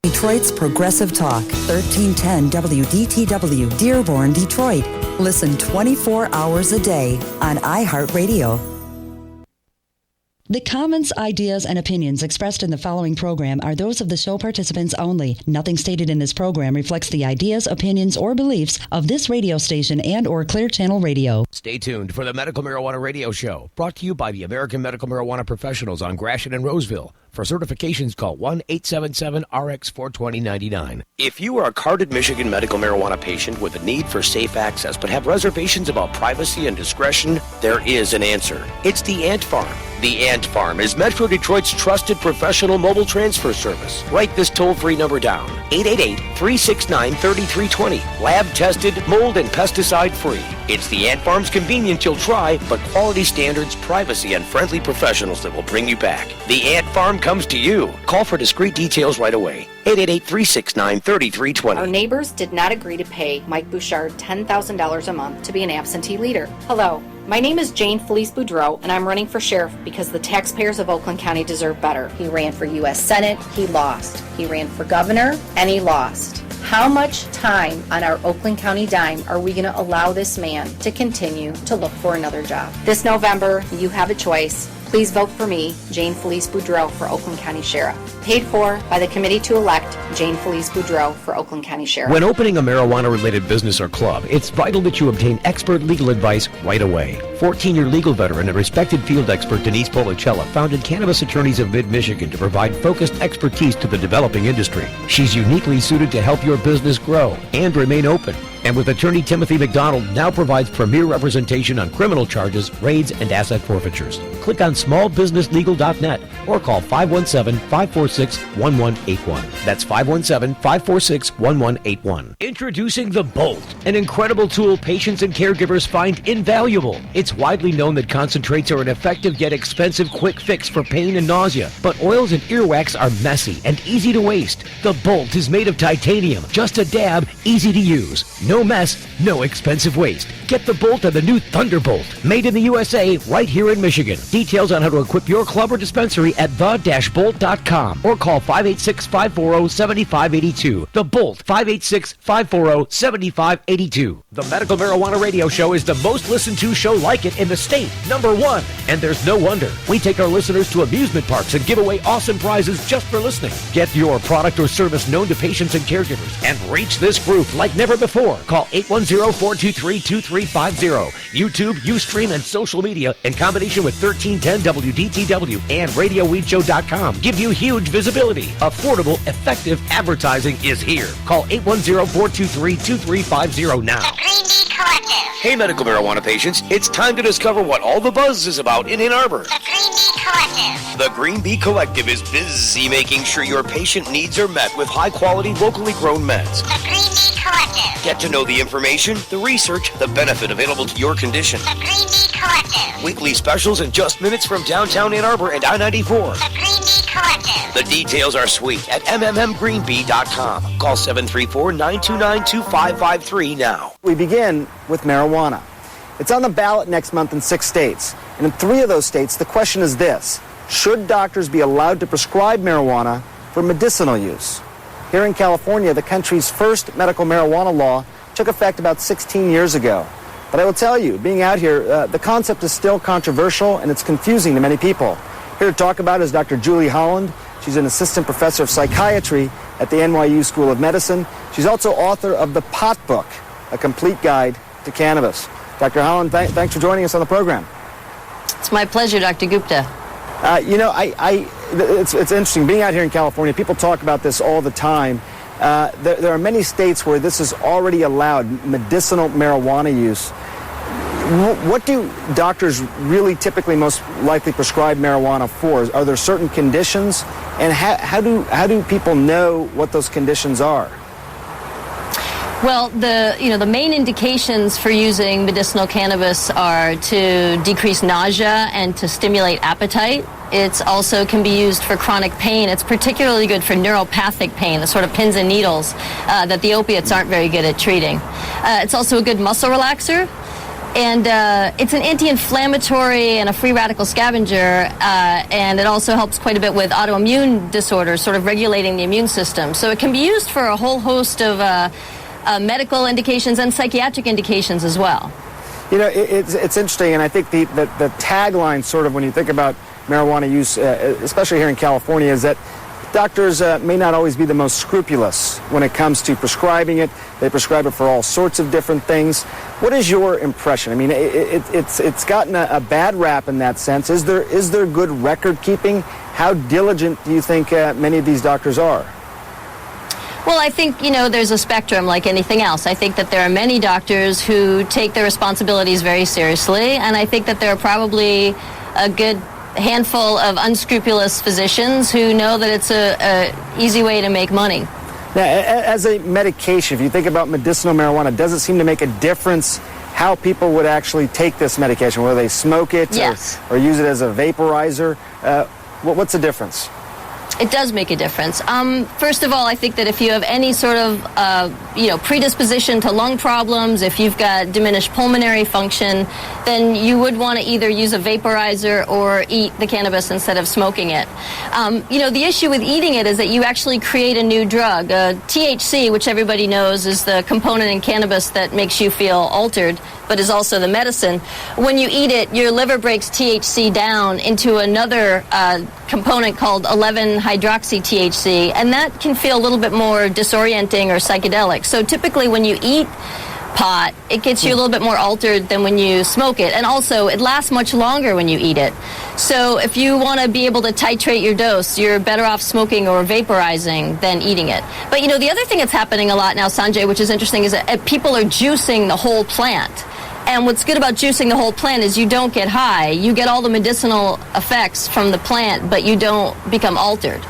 Detroit's Progressive Talk, 1310 WDTW, Dearborn, Detroit. Listen 24 hours a day on iHeartRadio. The comments, ideas, and opinions expressed in the following program are those of the show participants only. Nothing stated in this program reflects the ideas, opinions, or beliefs of this radio station and or Clear Channel Radio. Stay tuned for the Medical Marijuana Radio Show, brought to you by the American Medical Marijuana Professionals on Gratiot and Roseville. For certifications, call 1-877-RX-42099. If you are a carded Michigan medical marijuana patient with a need for safe access but have reservations about privacy and discretion, there is an answer. It's the Ant Farm. The Ant Farm is Metro Detroit's trusted professional mobile transfer service. Write this toll-free number down, 888-369-3320. Lab-tested, mold and pesticide-free. It's the Ant Farm's convenience you'll try, but quality standards, privacy, and friendly professionals that will bring you back. The Ant Farm comes to you. Call for discreet details right away. 888-369-3320. Our neighbors did not agree to pay Mike Bouchard $10,000 a month to be an absentee leader. Hello, my name is Jane Felice Boudreau, and I'm running for sheriff because the taxpayers of Oakland County deserve better. He ran for U.S. Senate, he lost. He ran for governor, and he lost. How much time on our Oakland County dime are we going to allow this man to continue to look for another job? This November, you have a choice. Please vote for me, Jane Felice Boudreau, for Oakland County Sheriff. Paid for by the committee to elect Jane Felice Boudreau for Oakland County Sheriff. When opening a marijuana-related business or club, it's vital that you obtain expert legal advice right away. 14-year legal veteran and respected field expert Denise Policella founded Cannabis Attorneys of Mid-Michigan to provide focused expertise to the developing industry. She's uniquely suited to help your business grow and remain open. And with attorney Timothy McDonald, now provides premier representation on criminal charges, raids, and asset forfeitures. Click on smallbusinesslegal.net or call 517-546-1181. That's 517-546-1181. Introducing the Bolt, an incredible tool patients and caregivers find invaluable. It's widely known that concentrates are an effective yet expensive quick fix for pain and nausea. But oils and earwax are messy and easy to waste. The Bolt is made of titanium, just a dab, easy to use. No mess, no expensive waste. Get the Bolt and the new Thunderbolt, made in the USA, right here in Michigan. Details on how to equip your club or dispensary at the-bolt.com or call 586-540-7582. The Bolt, 586-540-7582. The Medical Marijuana Radio Show is the most listened to show like it in the state, #1. And there's no wonder. We take our listeners to amusement parks and give away awesome prizes just for listening. Get your product or service known to patients and caregivers and reach this group like never before. Call 810-423-2350. YouTube, Ustream, and social media in combination with 1310 WDTW and RadioWeedShow.com give you huge visibility. Affordable, effective advertising is here. Call 810-423-2350 now. The Greene Collective. Hey, medical marijuana patients, it's time to discover what all the buzz is about in Ann Arbor. The Greene Collective. The Green Bee Collective is busy making sure your patient needs are met with high-quality, locally grown meds. The Greene Collective. Get to know the information, the research, the benefit available to your condition. The Greene Collective. Weekly specials in just minutes from downtown Ann Arbor and I-94. The Greene Collective. The details are sweet at mmmgreenbee.com. Call 734-929-2553 now. We begin with marijuana. It's on the ballot next month in 6 states. And in 3 of those states, the question is this: should doctors be allowed to prescribe marijuana for medicinal use? Here in California, the country's first medical marijuana law took effect about 16 years ago. But I will tell you, being out here, the concept is still controversial and it's confusing to many people. Here to talk about it is Dr. Julie Holland. She's an assistant professor of psychiatry at the NYU School of Medicine. She's also author of The Pot Book, a complete guide to cannabis. Dr. Holland, thanks for joining us on the program. It's my pleasure, Dr. Gupta. It's interesting. Being out here in California, people talk about this all the time. There are many states where this is already allowed, medicinal marijuana use. What do doctors really typically most likely prescribe marijuana for? Are there certain conditions? And how do people know what those conditions are? Well, the main indications for using medicinal cannabis are to decrease nausea and to stimulate appetite. It also can be used for chronic pain. It's particularly good for neuropathic pain, the sort of pins and needles that the opiates aren't very good at treating. It's also a good muscle relaxer. And it's an anti-inflammatory and a free radical scavenger, and it also helps quite a bit with autoimmune disorders, sort of regulating the immune system. So it can be used for a whole host of medical indications and psychiatric indications as well. You know, it's interesting, and I think the tagline, sort of, when you think about marijuana use, especially here in California, is that doctors may not always be the most scrupulous when it comes to prescribing it. They prescribe it for all sorts of different things. What is your impression? I mean, it's gotten a bad rap in that sense. Is there good record keeping? How diligent do you think many of these doctors are? Well, I think, there's a spectrum like anything else. I think that there are many doctors who take their responsibilities very seriously, and I think that there are probably a good handful of unscrupulous physicians who know that it's a easy way to make money. Now, as a medication, if you think about medicinal marijuana, does it seem to make a difference how people would actually take this medication, whether they smoke it yes. or use it as a vaporizer? What's the difference? It does make a difference. First of all, I think that if you have any sort of, predisposition to lung problems, if you've got diminished pulmonary function, then you would want to either use a vaporizer or eat the cannabis instead of smoking it. The issue with eating it is that you actually create a new drug. THC, which everybody knows is the component in cannabis that makes you feel altered, but is also the medicine. When you eat it, your liver breaks THC down into another component called 11-hydroxy-THC, and that can feel a little bit more disorienting or psychedelic. So typically when you eat pot, it gets you a little bit more altered than when you smoke it. And also, it lasts much longer when you eat it. So if you want to be able to titrate your dose, you're better off smoking or vaporizing than eating it. But, the other thing that's happening a lot now, Sanjay, which is interesting, is that people are juicing the whole plant. And what's good about juicing the whole plant is you don't get high. You get all the medicinal effects from the plant, but you don't become altered.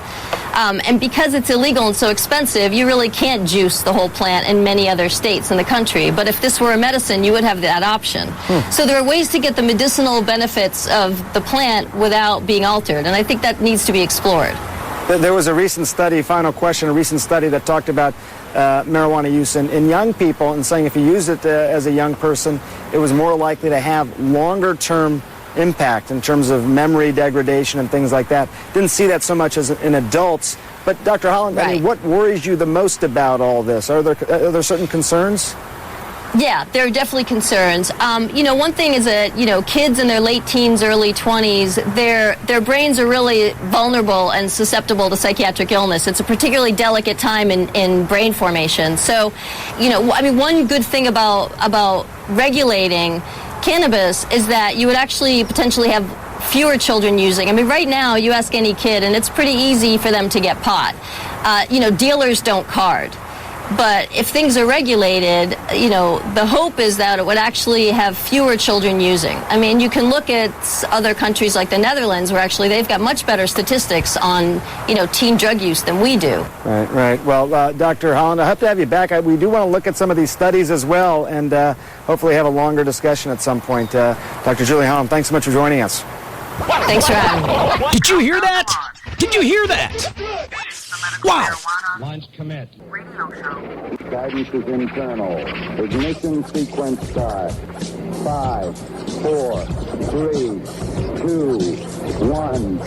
And because it's illegal and so expensive, you really can't juice the whole plant in many other states in the country. But if this were a medicine, you would have that option. So there are ways to get the medicinal benefits of the plant without being altered. And I think that needs to be explored. There was a recent study, final question, a recent study that talked about marijuana use in young people, and saying if you use it as a young person, it was more likely to have longer-term impact in terms of memory degradation and things like that. Didn't see that so much as in adults. But Dr. Holland, right. I mean, what worries you the most about all this? Are there certain concerns? Yeah, there are definitely concerns. One thing is that, kids in their late teens, early 20s, their brains are really vulnerable and susceptible to psychiatric illness. It's a particularly delicate time in brain formation. So, one good thing about regulating cannabis is that you would actually potentially have fewer children using. I mean, right now, you ask any kid, and it's pretty easy for them to get pot. Dealers don't card. But if things are regulated, the hope is that it would actually have fewer children using. I mean, you can look at other countries like the Netherlands, where actually they've got much better statistics on, teen drug use than we do. Right. Well, Dr. Holland, I hope to have you back. We do want to look at some of these studies as well, and hopefully have a longer discussion at some point. Dr. Julie Holland, thanks so much for joining us. Thanks for having me. Did you hear that? Did you hear that? Wow. Launch commit. Guidance is internal. Ignition sequence start. 5, 4, 3, 2, 1.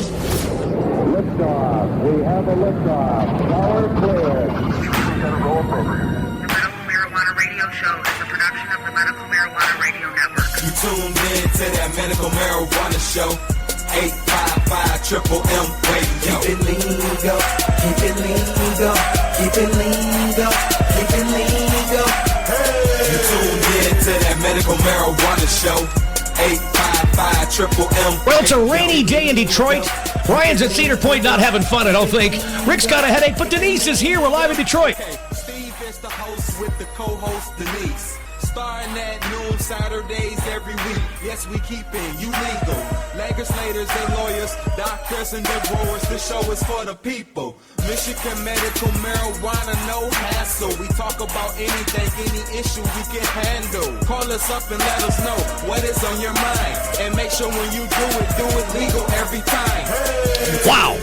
Liftoff. We have a liftoff. Power cleared. The Medical Marijuana Radio Show is a production of the Medical Marijuana Radio Network. You tuned in to that Medical Marijuana Show. 855 M Radio. Keep it legal, keep it legal, keep it legal, keep it legal. Hey. You tuned in to that Medical Marijuana Show. 855 M. Well, it's a rainy day in Detroit. Ryan's at Cedar Point not having fun, I don't think. Rick's got a headache, but Denise is here. We're live in Detroit. Steve is the host with the co-host Denise. Starting at noon Saturdays every week. Yes, we keep it you legal. Legislators and lawyers, doctors and the growers. This show is for the people. Michigan medical marijuana, no hassle. We talk about anything, any issue we can handle. Call us up and let us know what is on your mind. And make sure when you do it legal every time. Hey. Wow.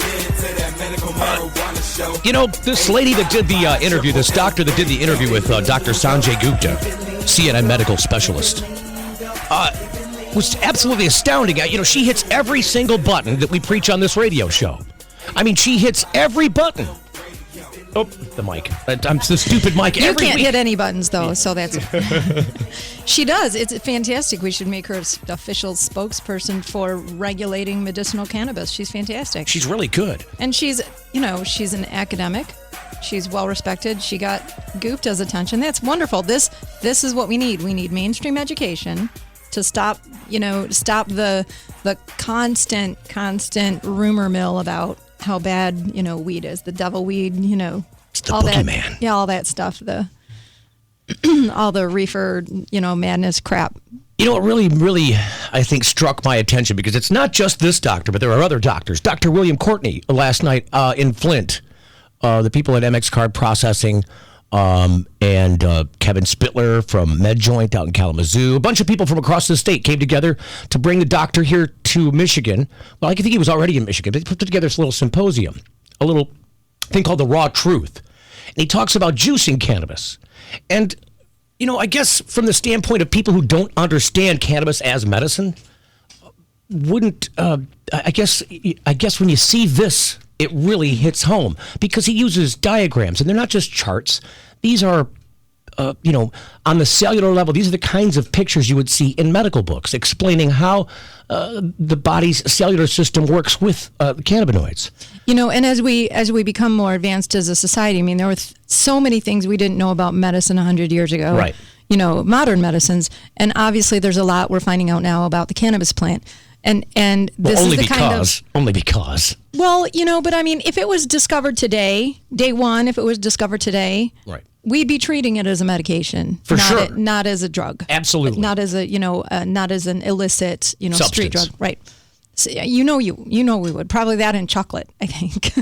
Medical marijuana show. This lady that did the interview, this doctor that did the interview with Dr. Sanjay Gupta, CNN medical specialist, was absolutely astounding. She hits every single button that we preach on this radio show. I mean, she hits every button. Oh, the mic. I'm the stupid mic. You can't hit any buttons, though, so that's... She does. It's fantastic. We should make her official spokesperson for regulating medicinal cannabis. She's fantastic. She's really good. And she's an academic. She's well-respected. She got Goop does attention. That's wonderful. This is what we need. We need mainstream education to stop the constant rumor mill about how bad, weed is, the devil weed, It's the boogeyman. Yeah, all that stuff, all the reefer, madness crap. What really, really, I think struck my attention, because it's not just this doctor, but there are other doctors. Dr. William Courtney last night in Flint, the people at MX Card Processing, and Kevin Spittler from MedJoint out in Kalamazoo. A bunch of people from across the state came together to bring the doctor here to Michigan. Well, I think he was already in Michigan. They put together this little symposium, a little thing called The Raw Truth. And he talks about juicing cannabis. And, I guess from the standpoint of people who don't understand cannabis as medicine, I guess when you see this, it really hits home, because he uses diagrams, and they're not just charts. These are, on the cellular level, these are the kinds of pictures you would see in medical books explaining how the body's cellular system works with cannabinoids. And as we become more advanced as a society, I mean, there were so many things we didn't know about medicine 100 years ago. Right. Modern medicines, and obviously there's a lot we're finding out now about the cannabis plant. And this is the kind of... Only because. Well, but I mean, if it was discovered today, day one, if it was discovered today, right, we'd be treating it as a medication. Sure. Not as a drug. Absolutely. Not as not as an illicit, Substance. Street drug. Right. So, we would. Probably that and chocolate, I think.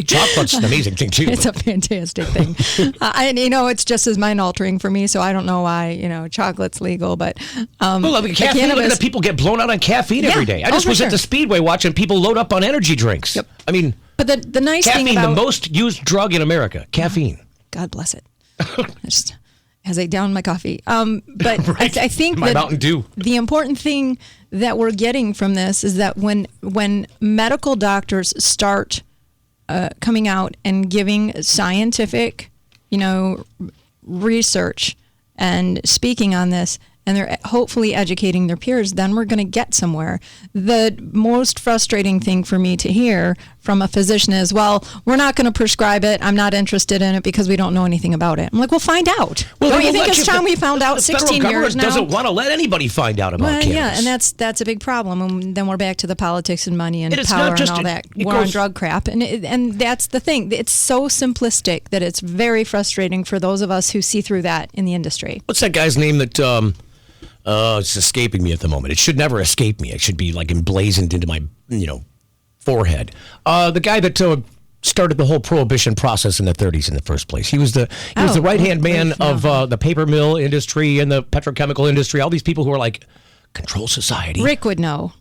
Chocolate's an amazing thing, too. It's a fantastic thing. It's just as mind-altering for me, so I don't know why, chocolate's legal, but... caffeine, cannabis, look at the people get blown out on caffeine every day. I just was at the Speedway watching people load up on energy drinks. Yep. I mean... But the nice caffeine, thing about... the most used drug in America, caffeine. God bless it. Just as I down my coffee. But right. I think my Mountain Dew. The important thing that we're getting from this is that when medical doctors start coming out and giving scientific, research and speaking on this, and they're hopefully educating their peers, then we're going to get somewhere. The most frustrating thing for me to hear from a physician is, well, we're not going to prescribe it. I'm not interested in it because we don't know anything about it. I'm like, well, find out. Well, don't you think it's time we found out 16 years now? The federal government doesn't want to let anybody find out about cannabis. Yeah, and that's a big problem. And then we're back to the politics and money and power and all that war on drug crap. And that's the thing. It's so simplistic that it's very frustrating for those of us who see through that in the industry. What's that guy's name that... it's escaping me at the moment. It should never escape me. It should be like emblazoned into my, forehead. The guy that started the whole prohibition process in the 30s in the first place. He was the right-hand man of the paper mill industry and the petrochemical industry. All these people who are like, control society. Rick would know.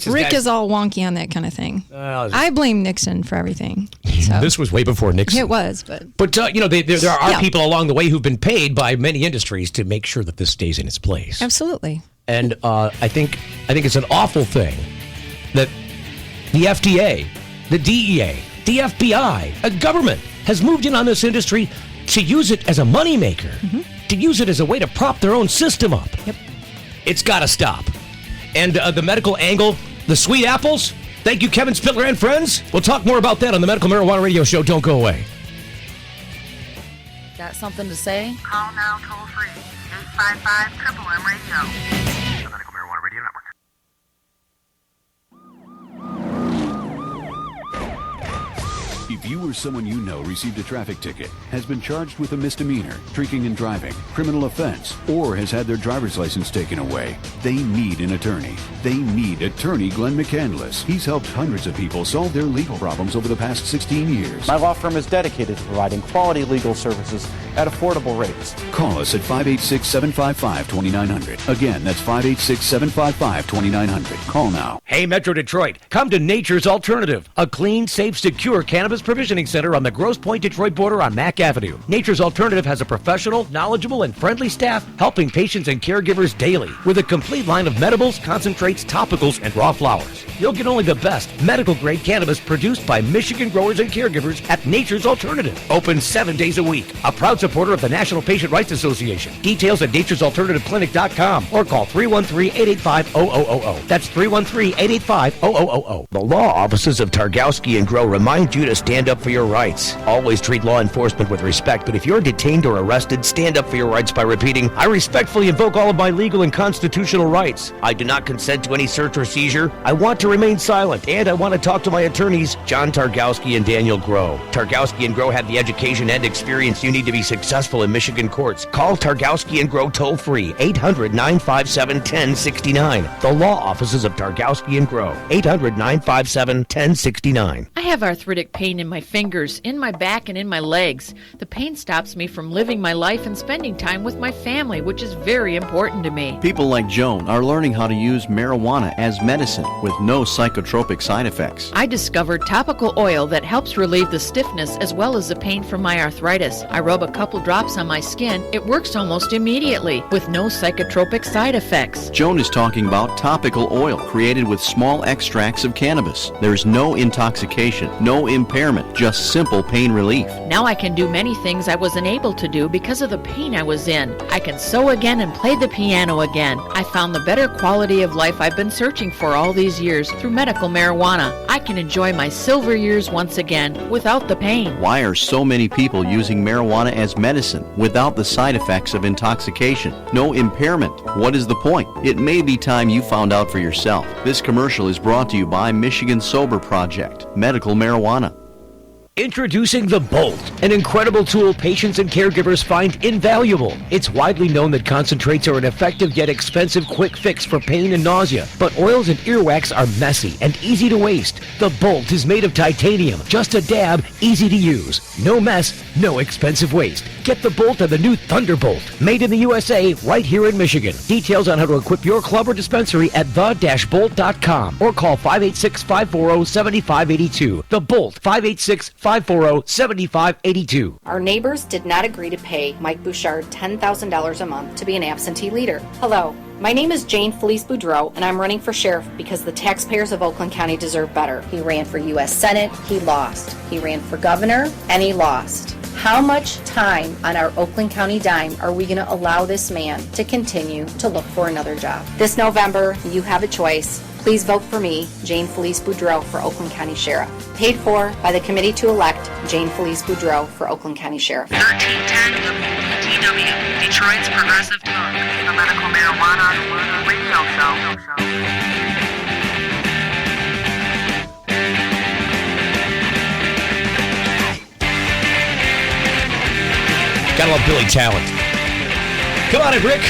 Rick is all wonky on that kind of thing. I blame Nixon for everything. So. This was way before Nixon. It was, but there are people along the way who've been paid by many industries to make sure that this stays in its place. Absolutely. And I think it's an awful thing that the FDA, the DEA, the FBI, a government has moved in on this industry to use it as a moneymaker, to use it as a way to prop their own system up. Yep. It's got to stop. And the medical angle, the sweet apples, thank you, Kevin Spittler and friends. We'll talk more about that on the Medical Marijuana Radio Show. Don't go away. Got something to say? Call now toll free, 855-MMM-Radio. The Medical Marijuana Radio Network. If you or someone you know received a traffic ticket, has been charged with a misdemeanor, drinking and driving, criminal offense, or has had their driver's license taken away, they need an attorney. They need attorney Glenn McCandless. He's helped hundreds of people solve their legal problems over the past 16 years. My law firm is dedicated to providing quality legal services at affordable rates. Call us at 586-755-2900. Again, that's 586-755-2900. Call now. Hey, Metro Detroit, come to Nature's Alternative, a clean, safe, secure cannabis provider Provisioning Center on the Grosse Pointe, Detroit border on Mack Avenue. Nature's Alternative has a professional, knowledgeable, and friendly staff helping patients and caregivers daily with a complete line of medibles, concentrates, topicals, and raw flowers. You'll get only the best medical-grade cannabis produced by Michigan growers and caregivers at Nature's Alternative. Open 7 days a week. A proud supporter of the National Patient Rights Association. Details at naturesalternativeclinic.com or call 313-885-0000. That's 313-885-0000. The law offices of Targowski and Grow remind you to stand up for your rights. Always treat law enforcement with respect, but if you're detained or arrested, stand up for your rights by repeating, I respectfully invoke all of my legal and constitutional rights. I do not consent to any search or seizure. I want to remain silent, and I want to talk to my attorneys, John Targowski and Daniel Grow. Targowski and Grow have the education and experience you need to be successful in Michigan courts. Call Targowski and Grow toll-free, 800-957-1069. The law offices of Targowski and Grow, 800-957-1069. I have arthritic pain in my fingers, in my back, and in my legs. The pain stops me from living my life and spending time with my family, which is very important to me. People like Joan are learning how to use marijuana as medicine with no psychotropic side effects. I discovered topical oil that helps relieve the stiffness as well as the pain from my arthritis. I rub a couple drops on my skin. It works almost immediately with no psychotropic side effects. Joan is talking about topical oil created with small extracts of cannabis. There's no intoxication, no impairment, just simple pain relief. Now I can do many things I wasn't able to do because of the pain I was in. I can sew again and play the piano again. I found the better quality of life I've been searching for all these years through medical marijuana. I can enjoy my silver years once again without the pain. Why are so many people using marijuana as medicine without the side effects of intoxication? No impairment. What is the point? It may be time you found out for yourself. This commercial is brought to you by Michigan Sober Project, medical marijuana. Introducing the Bolt, an incredible tool patients and caregivers find invaluable. It's widely known that concentrates are an effective yet expensive quick fix for pain and nausea, but oils and earwax are messy and easy to waste. The Bolt is made of titanium, just a dab, easy to use. No mess, no expensive waste. Get the Bolt and the new Thunderbolt, made in the USA, right here in Michigan. Details on how to equip your club or dispensary at the-bolt.com or call 586-540-7582. The Bolt, 586-540-7582. Our neighbors did not agree to pay Mike Bouchard $10,000 a month to be an absentee leader. Hello, my name is Jane Felice Boudreau, and I'm running for sheriff because the taxpayers of Oakland County deserve better. He ran for U.S. Senate, he lost. He ran for governor, and he lost. How much time on our Oakland County dime are we going to allow this man to continue to look for another job? This November, you have a choice. Please vote for me, Jane Felice Boudreau, for Oakland County Sheriff. Paid for by the committee to elect Jane Felice Boudreau for Oakland County Sheriff. 1310 WDTW, Detroit's Progressive Talk, the medical marijuana radio show. Gotta love Billy Talent. Come on in, Rick.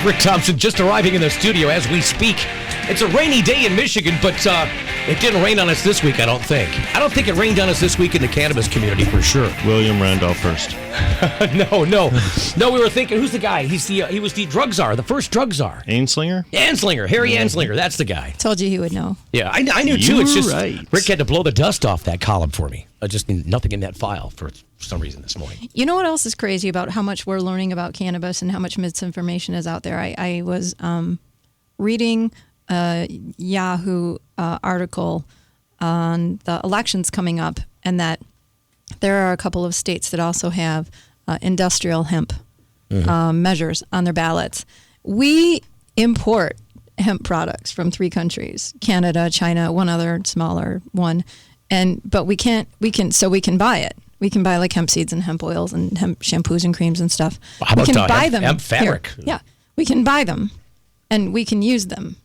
Rick Thompson just arriving in the studio as we speak. It's a rainy day in Michigan, but it didn't rain on us this week, I don't think. I don't think it rained on us this week in the cannabis community for sure. William Randolph first. No, we were thinking, who's the guy? He was the drug czar, the first drug czar. Anslinger? Anslinger, Harry Anslinger, that's the guy. Told you he would know. Yeah, I knew too. It's just right. Rick had to blow the dust off that column for me. Just nothing in that file for some reason this morning. You know what else is crazy about how much we're learning about cannabis and how much misinformation is out there? I was reading a Yahoo article on the elections coming up, and that there are a couple of states that also have industrial hemp measures on their ballots. We import hemp products from 3 countries: Canada, China, one other smaller one. But we can buy it. We can buy like hemp seeds and hemp oils and hemp shampoos and creams and stuff. Well, how about we can buy them hemp fabric? Here. Yeah, we can buy them, and we can use them,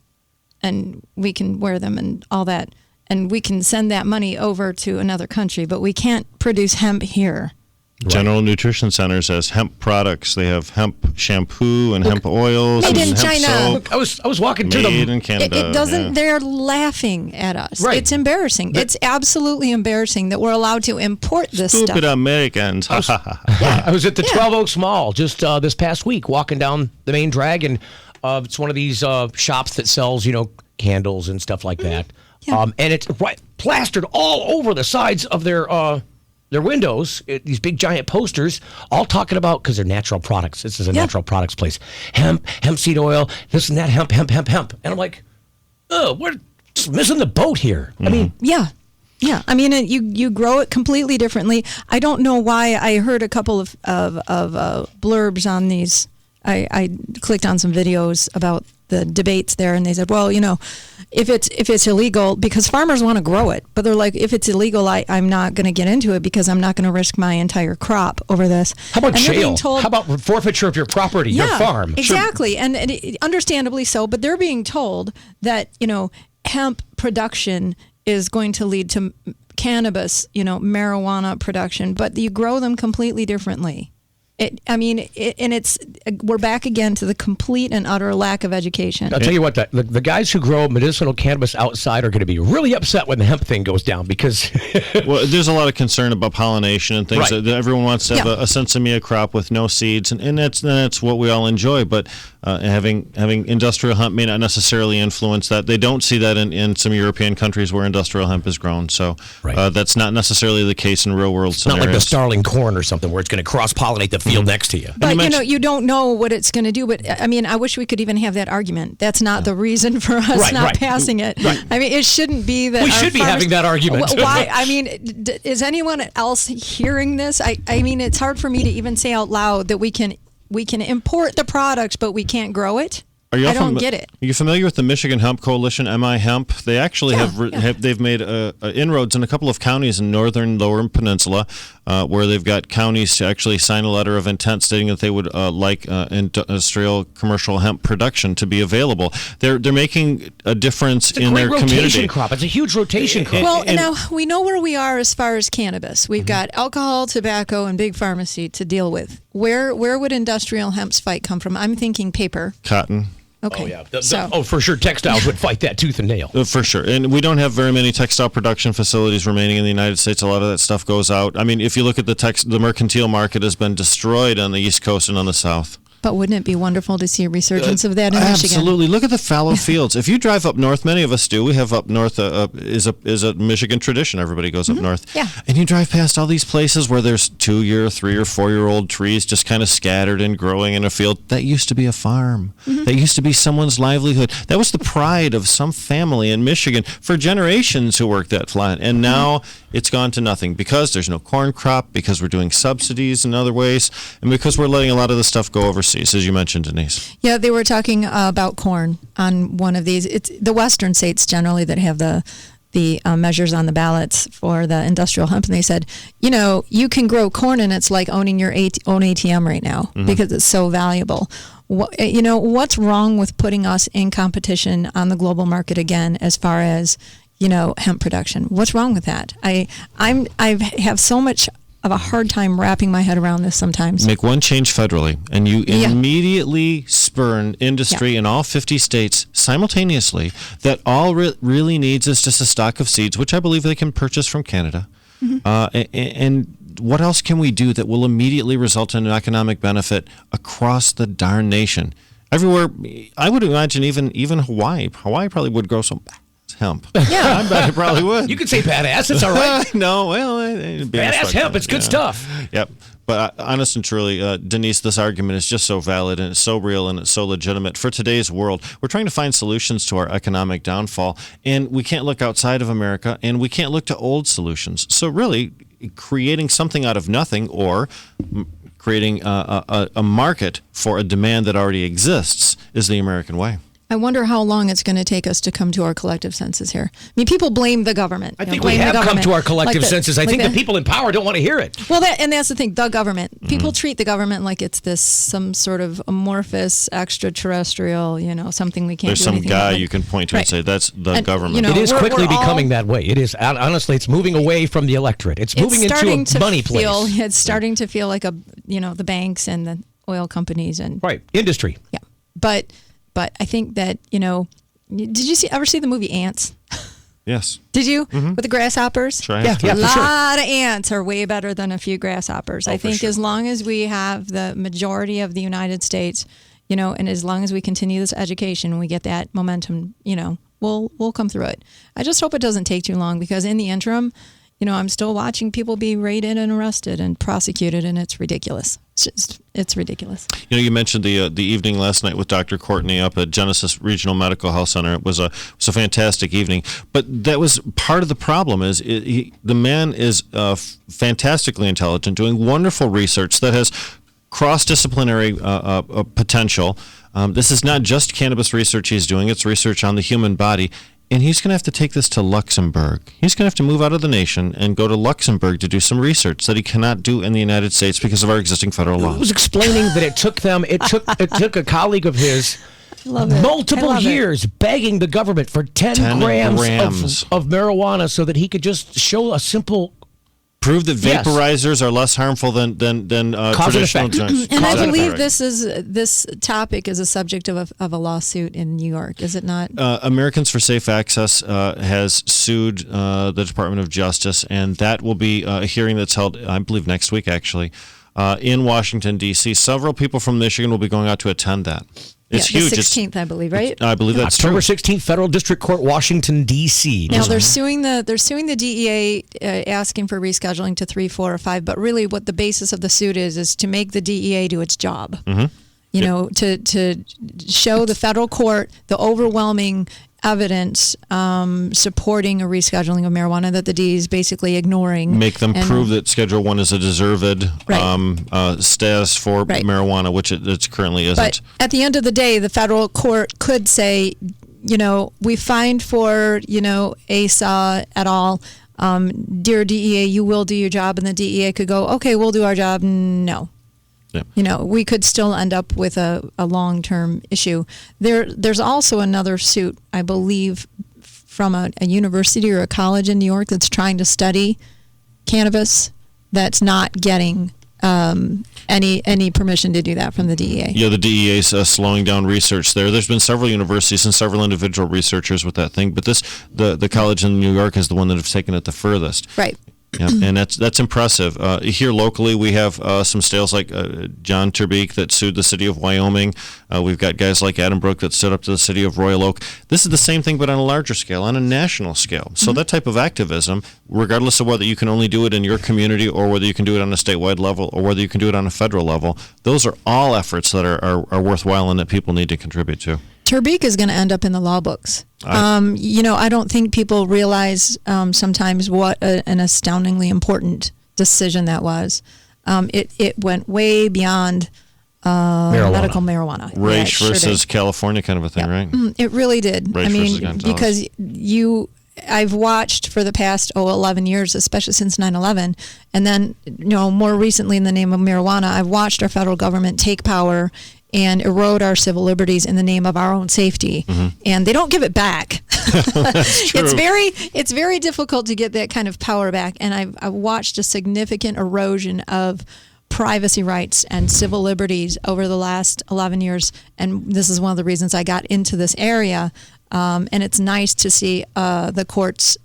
and we can wear them and all that, and we can send that money over to another country. But we can't produce hemp here. General Nutrition Center says hemp products. They have hemp shampoo and hemp oils made and in hemp China. soap. I was walking to Made in Canada. It doesn't. yeah. They're laughing at us. Right. It's embarrassing. It's absolutely embarrassing that we're allowed to import this Stupid stuff. Americans. I was at the 12 Oaks Mall just this past week, walking down the main drag, and it's one of these shops that sells, candles and stuff like that. Yeah. And it's plastered all over the sides of their their windows, these big giant posters, all talking about, because they're natural products. This is a natural products place. Hemp seed oil, this and that, hemp. And I'm like, oh, we're just missing the boat here. I mean, yeah. I mean, you grow it completely differently. I don't know why. I heard a couple of blurbs on these. I clicked on some videos about the debates there, and they said, well, if it's illegal, because farmers want to grow it, but they're like, if it's illegal, I'm not going to get into it because I'm not going to risk my entire crop over this. How about jail? How about forfeiture of your property, your farm? Exactly, sure. And understandably so, but they're being told that, hemp production is going to lead to cannabis, marijuana production, but you grow them completely differently. We're back again to the complete and utter lack of education. I'll tell you what, the guys who grow medicinal cannabis outside are going to be really upset when the hemp thing goes down because... Well, there's a lot of concern about pollination and things. That everyone wants to have a sensimilla crop with no seeds, and that's what we all enjoy, but having industrial hemp may not necessarily influence that. They don't see that in some European countries where industrial hemp is grown, so that's not necessarily the case in real-world scenarios. Not like the starling corn or something where it's going to cross-pollinate the field next to you. But, you don't know what it's going to do. But, I mean, I wish we could even have that argument. That's not the reason for us passing it. Right. I mean, it shouldn't be that we should be having that argument. Why? I mean, is anyone else hearing this? I mean, it's hard for me to even say out loud that we can import the product, but we can't grow it. I don't get it. Are you familiar with the Michigan Hemp Coalition, MI Hemp? They actually they've made inroads in a couple of counties in northern Lower Peninsula where they've got counties to actually sign a letter of intent stating that they would like industrial commercial hemp production to be available. They're making a difference in their community. It's a rotation crop. It's a huge rotation crop. Well, now we know where we are as far as cannabis. We've got alcohol, tobacco, and big pharmacy to deal with. Where would industrial hemp's fight come from? I'm thinking paper. Cotton. Okay. Oh, yeah. For sure, textiles would fight that tooth and nail. For sure. And we don't have very many textile production facilities remaining in the United States. A lot of that stuff goes out. I mean, if you look at the mercantile market has been destroyed on the East Coast and on the South. But wouldn't it be wonderful to see a resurgence of that in Michigan? Absolutely. Look at the fallow fields. If you drive up north, many of us do. We have up north is a Michigan tradition. Everybody goes up north. Yeah. And you drive past all these places where there's 2-year, 3 or 4-year-old trees just kind of scattered and growing in a field. That used to be a farm. That used to be someone's livelihood. That was the pride of some family in Michigan for generations who worked that land. And now it's gone to nothing because there's no corn crop, because we're doing subsidies in other ways, and because we're letting a lot of the stuff go overseas, as you mentioned, Denise. Yeah, they were talking about corn on one of these. It's the western states generally that have the measures on the ballots for the industrial hemp, and they said, you can grow corn and it's like owning your own ATM right now because it's so valuable. What's wrong with putting us in competition on the global market again as far as hemp production? What's wrong with that? I have so much of a hard time wrapping my head around this sometimes. Make one change federally, and you immediately spurn industry in all 50 states simultaneously that all really needs is just a stock of seeds, which I believe they can purchase from Canada. And what else can we do that will immediately result in an economic benefit across the darn nation? Everywhere, I would imagine even Hawaii. Hawaii probably would grow some hemp. Yeah. I bet it probably would. You could say badass. It's all right. No, well, badass hemp. It's good stuff. Yep. But honest and truly, Denise, this argument is just so valid and it's so real and it's so legitimate. For today's world, we're trying to find solutions to our economic downfall, and we can't look outside of America, and we can't look to old solutions. So really, creating something out of nothing or creating a market for a demand that already exists is the American way. I wonder how long it's going to take us to come to our collective senses here. I mean, people blame the government. I think we have come to our collective senses. I think the people in power don't want to hear it. Well, that's the thing, the government. People treat the government like it's some sort of amorphous extraterrestrial, something we can't There's do some anything guy about. you can point to and say, that's the government. It is quickly becoming that way. It is. Honestly, it's moving away from the electorate. It's moving into a money place. It's starting to feel like the banks and the oil companies and industry. Yeah, but I think that did you ever see the movie Ants? Yes. Did you with the grasshoppers? Sure, yeah, a lot of ants are way better than a few grasshoppers. I think as long as we have the majority of the United States, and as long as we continue this education, we get that momentum, we'll come through it. I just hope it doesn't take too long because in the interim, I'm still watching people be raided and arrested and prosecuted, and it's ridiculous. It's ridiculous. You mentioned the evening last night with Dr. Courtney up at Genesis Regional Medical Health Center. It was a fantastic evening, but that was part of the problem. The man is fantastically intelligent, doing wonderful research that has cross-disciplinary potential. This is not just cannabis research he's doing; it's research on the human body. And he's going to have to take this to Luxembourg. He's going to have to move out of the nation and go to Luxembourg to do some research that he cannot do in the United States because of our existing federal law. He was explaining that it took a colleague of his multiple years begging the government for 10 grams of marijuana so that he could just show a simple... Prove that vaporizers are less harmful than traditional joints. And I believe this topic is a subject of a lawsuit in New York, is it not? Americans for Safe Access has sued the Department of Justice, and that will be a hearing that's held, I believe, next week, actually, in Washington, D.C. Several people from Michigan will be going out to attend that. It's huge. The 16th, I believe, right? I believe that's October 16th, Federal District Court, Washington, D.C. Now they're suing the DEA, asking for rescheduling to 3, 4, or 5. But really, what the basis of the suit is to make the DEA do its job. Mm-hmm. To show the federal court the overwhelming evidence supporting a rescheduling of marijuana that the DEA is basically ignoring. Make them prove that Schedule 1 is a deserved status for marijuana, which it currently isn't. But at the end of the day, the federal court could say, we find for, ASA et al., dear DEA, you will do your job, and the DEA could go, okay, we'll do our job. No. Yeah. We could still end up with a long-term issue. There's also another suit, I believe, from a university or a college in New York that's trying to study cannabis that's not getting any permission to do that from the DEA. Yeah, the DEA is slowing down research there. There's been several universities and several individual researchers with that thing, but the college in New York is the one that have taken it the furthest. Right. Yeah, and that's impressive. Here locally, we have some stales like John Terbeek that sued the city of Wyoming. We've got guys like Adam Brook that stood up to the city of Royal Oak. This is the same thing, but on a larger scale, on a national scale. So that type of activism, regardless of whether you can only do it in your community or whether you can do it on a statewide level or whether you can do it on a federal level, those are all efforts that are worthwhile and that people need to contribute to. Terbeek is going to end up in the law books. I don't think people realize sometimes what an astoundingly important decision that was. It went way beyond medical marijuana. Race versus California kind of a thing, right? It really did. Race because I've watched for the past 11 years, especially since 9/11, and then more recently in the name of marijuana, I've watched our federal government take power and erode our civil liberties in the name of our own safety, and they don't give it back. That's true. It's very difficult to get that kind of power back, and I've watched a significant erosion of privacy rights and civil liberties over the last 11 years, and this is one of the reasons I got into this area, and it's nice to see the courts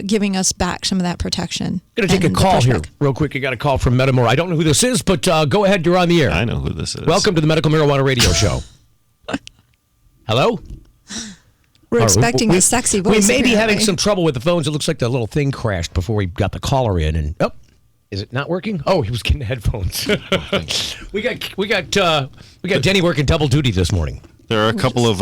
giving us back some of that protection. I'm going to take a call here real quick. I got a call from Metamore. I don't know who this is, but go ahead. You're on the air. I know who this is. Welcome to the Medical Marijuana Radio Show. Hello? We're expecting a sexy voice. We may be having some trouble with the phones. It looks like the little thing crashed before we got the caller in. And is it not working? Oh, he was getting headphones. we got Denny working double duty this morning. There are a couple of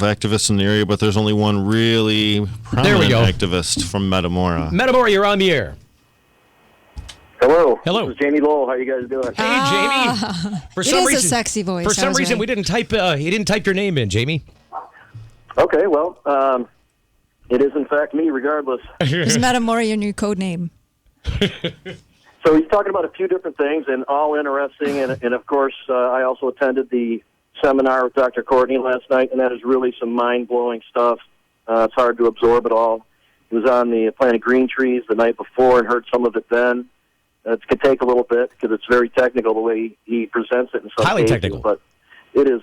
activists in the area, but there's only one really prominent activist from Metamora. Metamora, you're on the air. Hello. Hello. This is Jamie Lowell. How you guys doing? Hey, Jamie. For some reason, a sexy voice. For some reason, we didn't type. He didn't type your name in, Jamie. Okay, well, it is in fact me, regardless. Is Metamora your new code name? So he's talking about a few different things, and all interesting. And of course, I also attended the seminar with Dr. Courtney last night, and that is really some mind-blowing stuff. It's hard to absorb it all. He was on the planting green trees the night before and heard some of it then. It could take a little bit because it's very technical the way he presents it in some Highly cases, technical. but it is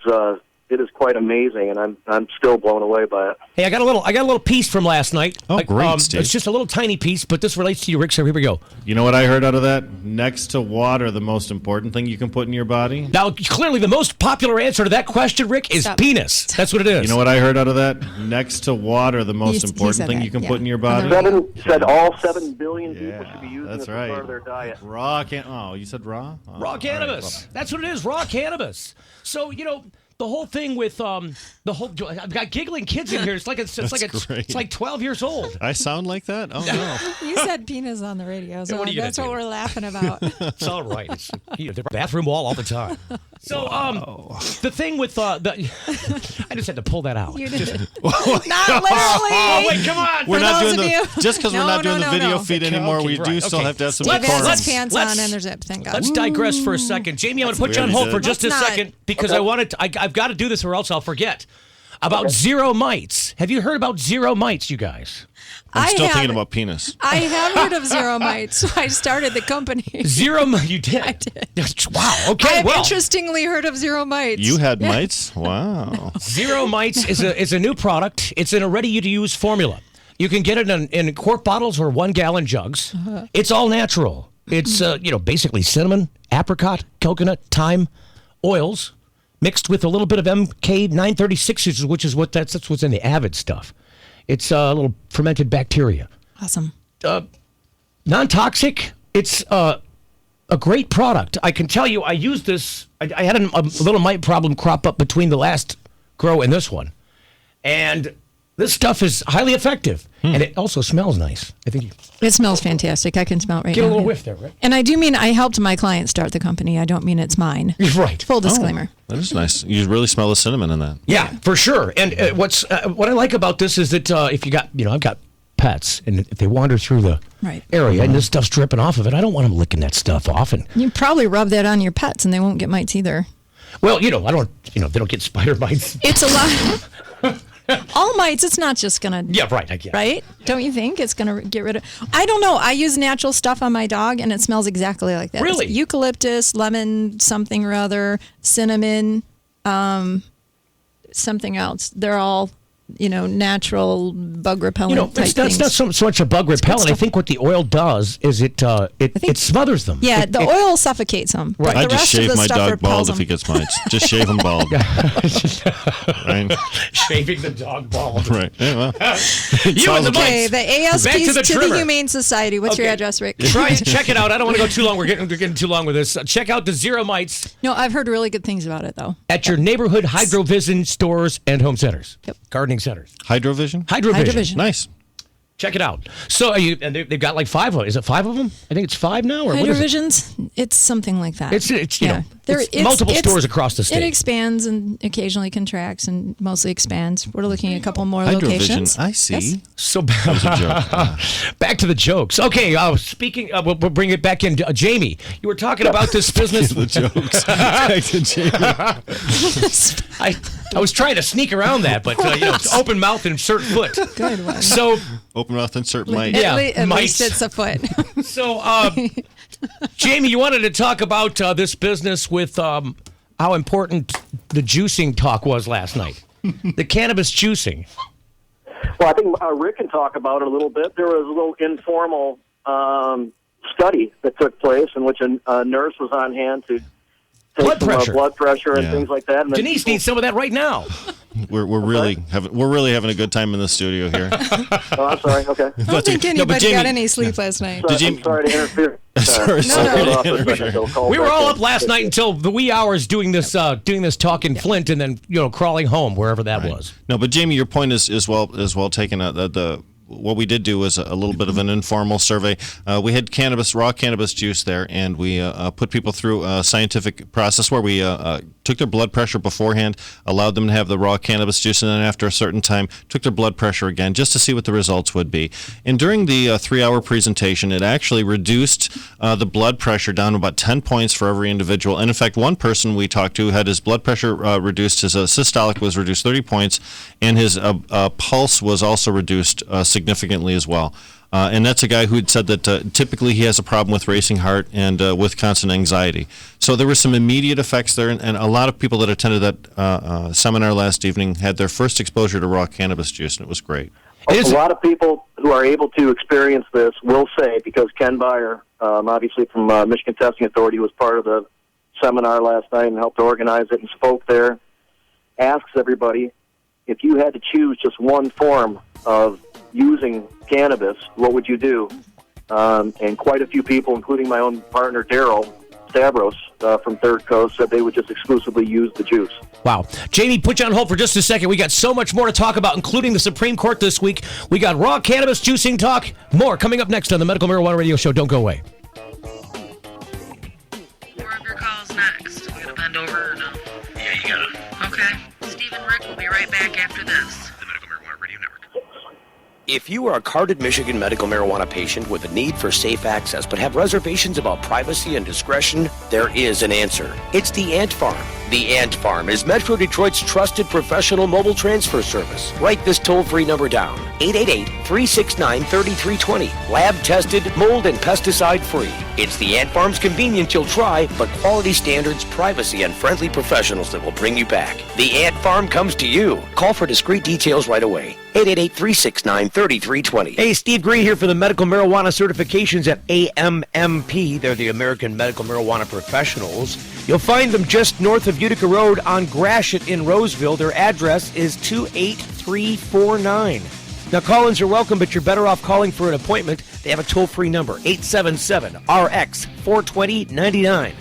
it is quite amazing, and I'm still blown away by it. Hey, I got a little piece from last night. Oh, great, Steve. It's just a little tiny piece, but this relates to you, Rick. So here we go. You know what I heard out of that? Next to water, the most important thing you can put in your body? Now, clearly, the most popular answer to that question, Rick, is penis. That's what it is. You know what I heard out of that? Next to water, the most important thing you can put in your body? Said all 7 billion people should be using this as part of their diet. You said raw? Oh, raw cannabis. Right. That's what it is, raw cannabis. So, the whole thing with I've got giggling kids in here. It's like 12 years old. I sound like that? Oh no. You said penis on the radio, so that's what we're laughing about. It's all right. It's the bathroom wall all the time. So the thing with I just had to pull that out. You did. Not literally. Oh wait, come on. We're not doing just because we're not doing the video feed anymore. We do still have to have some decorum. Let's pants on and their zip. Thank God. Let's digress for a second. Jamie, I'm going to put you on hold for just a second because I've got to do this or else I'll forget. About zero mites. Have you heard about zero mites, you guys? I'm still thinking about penis. I have heard of zero mites. I started the company. You did? I did. Wow. Okay. I've interestingly heard of zero mites. You had mites? Wow. Zero mites is a new product. It's in a ready-to-use formula. You can get it in quart bottles or 1-gallon jugs. Uh-huh. It's all natural. It's basically cinnamon, apricot, coconut, thyme, oils, mixed with a little bit of MK936, which is that's what's in the Avid stuff. It's a little fermented bacteria. Awesome. Non-toxic. It's a great product. I can tell you, I used this. I had a little mite problem crop up between the last grow and this one, and this stuff is highly effective, and it also smells nice. I think it smells fantastic. I can smell it right now. Get a little whiff there, right? And I do mean I helped my client start the company. I don't mean it's mine. Right. Full disclaimer. Oh, that is nice. You really smell the cinnamon in that. Yeah, for sure. And what I like about this is that if you got, I've got pets, and if they wander through the area and this stuff's dripping off of it, I don't want them licking that stuff off. And you probably rub that on your pets, and they won't get mites either. Well, I don't. They don't get spider bites. It's a lot. All mites, it's not just going to... Yeah, right, I guess. Right? Don't you think it's going to get rid of... I don't know. I use natural stuff on my dog, and it smells exactly like that. Really? It's eucalyptus, lemon, something or other, cinnamon, something else. They're all, natural bug repellent type things. It's not so much a bug repellent. I think what the oil does is it smothers them. Yeah, the oil suffocates them. Right. I just shave my dog bald if he gets mites. Just shave him bald. Right? Shaving the dog bald. Right. Yeah, well. Okay, the ASPs to the Humane Society. What's your address, Rick? Try it. Check it out. I don't want to go too long. We're getting too long with this. Check out the Zero Mites. No, I've heard really good things about it, though. At your neighborhood Hydrovision stores and home centers. Yep. Gardening centers. Hydrovision. Nice. Check it out. So they've got like 5 of them. Is it 5 of them? I think it's 5 now. Or Hydrovisions, it's something like that. It's multiple stores across the state. It expands and occasionally contracts and mostly expands. We're looking at a couple more locations. I see. Yes. So back to the jokes. Okay, speaking, we'll bring it back in. Jamie, you were talking about this business. The jokes. Back to Jamie. I was trying to sneak around that, but it's open mouth, insert foot. Good one. So open mouth, insert mite. Yeah, at least it's a foot. So, Jamie, you wanted to talk about this business with how important the juicing talk was last night. The cannabis juicing. Well, I think Rick can talk about it a little bit. There was a little informal study that took place in which a nurse was on hand to take blood pressure and things like that. And Denise needs some of that right now. We're really having a good time in the studio here. Oh, I'm sorry. Okay. I don't think anybody got any sleep last night. I'm sorry to interfere. We were all up last night until the wee hours doing this talk in Flint, and then crawling home wherever that was. No, but Jamie, your point is well taken. What we did do was a little bit of an informal survey. We had raw cannabis juice there, and we put people through a scientific process where we took their blood pressure beforehand, allowed them to have the raw cannabis juice, and then after a certain time, took their blood pressure again just to see what the results would be. And during the 3-hour presentation, it actually reduced the blood pressure down to about 10 points for every individual. And in fact, one person we talked to had his blood pressure reduced, his systolic was reduced 30 points, and his pulse was also reduced significantly as well. And that's a guy who had said that typically he has a problem with racing heart and with constant anxiety. So there were some immediate effects there, and a lot of people that attended that seminar last evening had their first exposure to raw cannabis juice, and it was great. A lot of people who are able to experience this will say, because Ken Byer, obviously from Michigan Testing Authority, was part of the seminar last night and helped organize it and spoke there, asks everybody, if you had to choose just one form of using cannabis, what would you do? And quite a few people, including my own partner, Daryl Stavros from Third Coast, said they would just exclusively use the juice. Wow. Jamie, put you on hold for just a second. We got so much more to talk about, including the Supreme Court this week. We got raw cannabis juicing talk. More coming up next on the Medical Marijuana Radio Show. Don't go away. More of your calls next. We gotta bend over or no? Yeah, you gotta. Okay. Steve and Rick will be right back after this. The Medical Marijuana Radio Network. If you are a carded Michigan medical marijuana patient with a need for safe access but have reservations about privacy and discretion, there is an answer. It's the Ant Farm. The Ant Farm is Metro Detroit's trusted professional mobile transfer service. Write this toll-free number down, 888-369-3320. Lab-tested, mold and pesticide-free. It's the Ant Farm's convenience you'll try, but quality standards, privacy, and friendly professionals that will bring you back. The Ant Farm comes to you. Call for discrete details right away. 888-369-3320. Hey, Steve Greene here for the medical marijuana certifications at AMMP. They're the American Medical Marijuana Professionals. You'll find them just north of Utica Road on Gratiot in Roseville. Their address is 28349. Now, call-ins are welcome, but you're better off calling for an appointment. They have a toll-free number, 877-RX-420-99.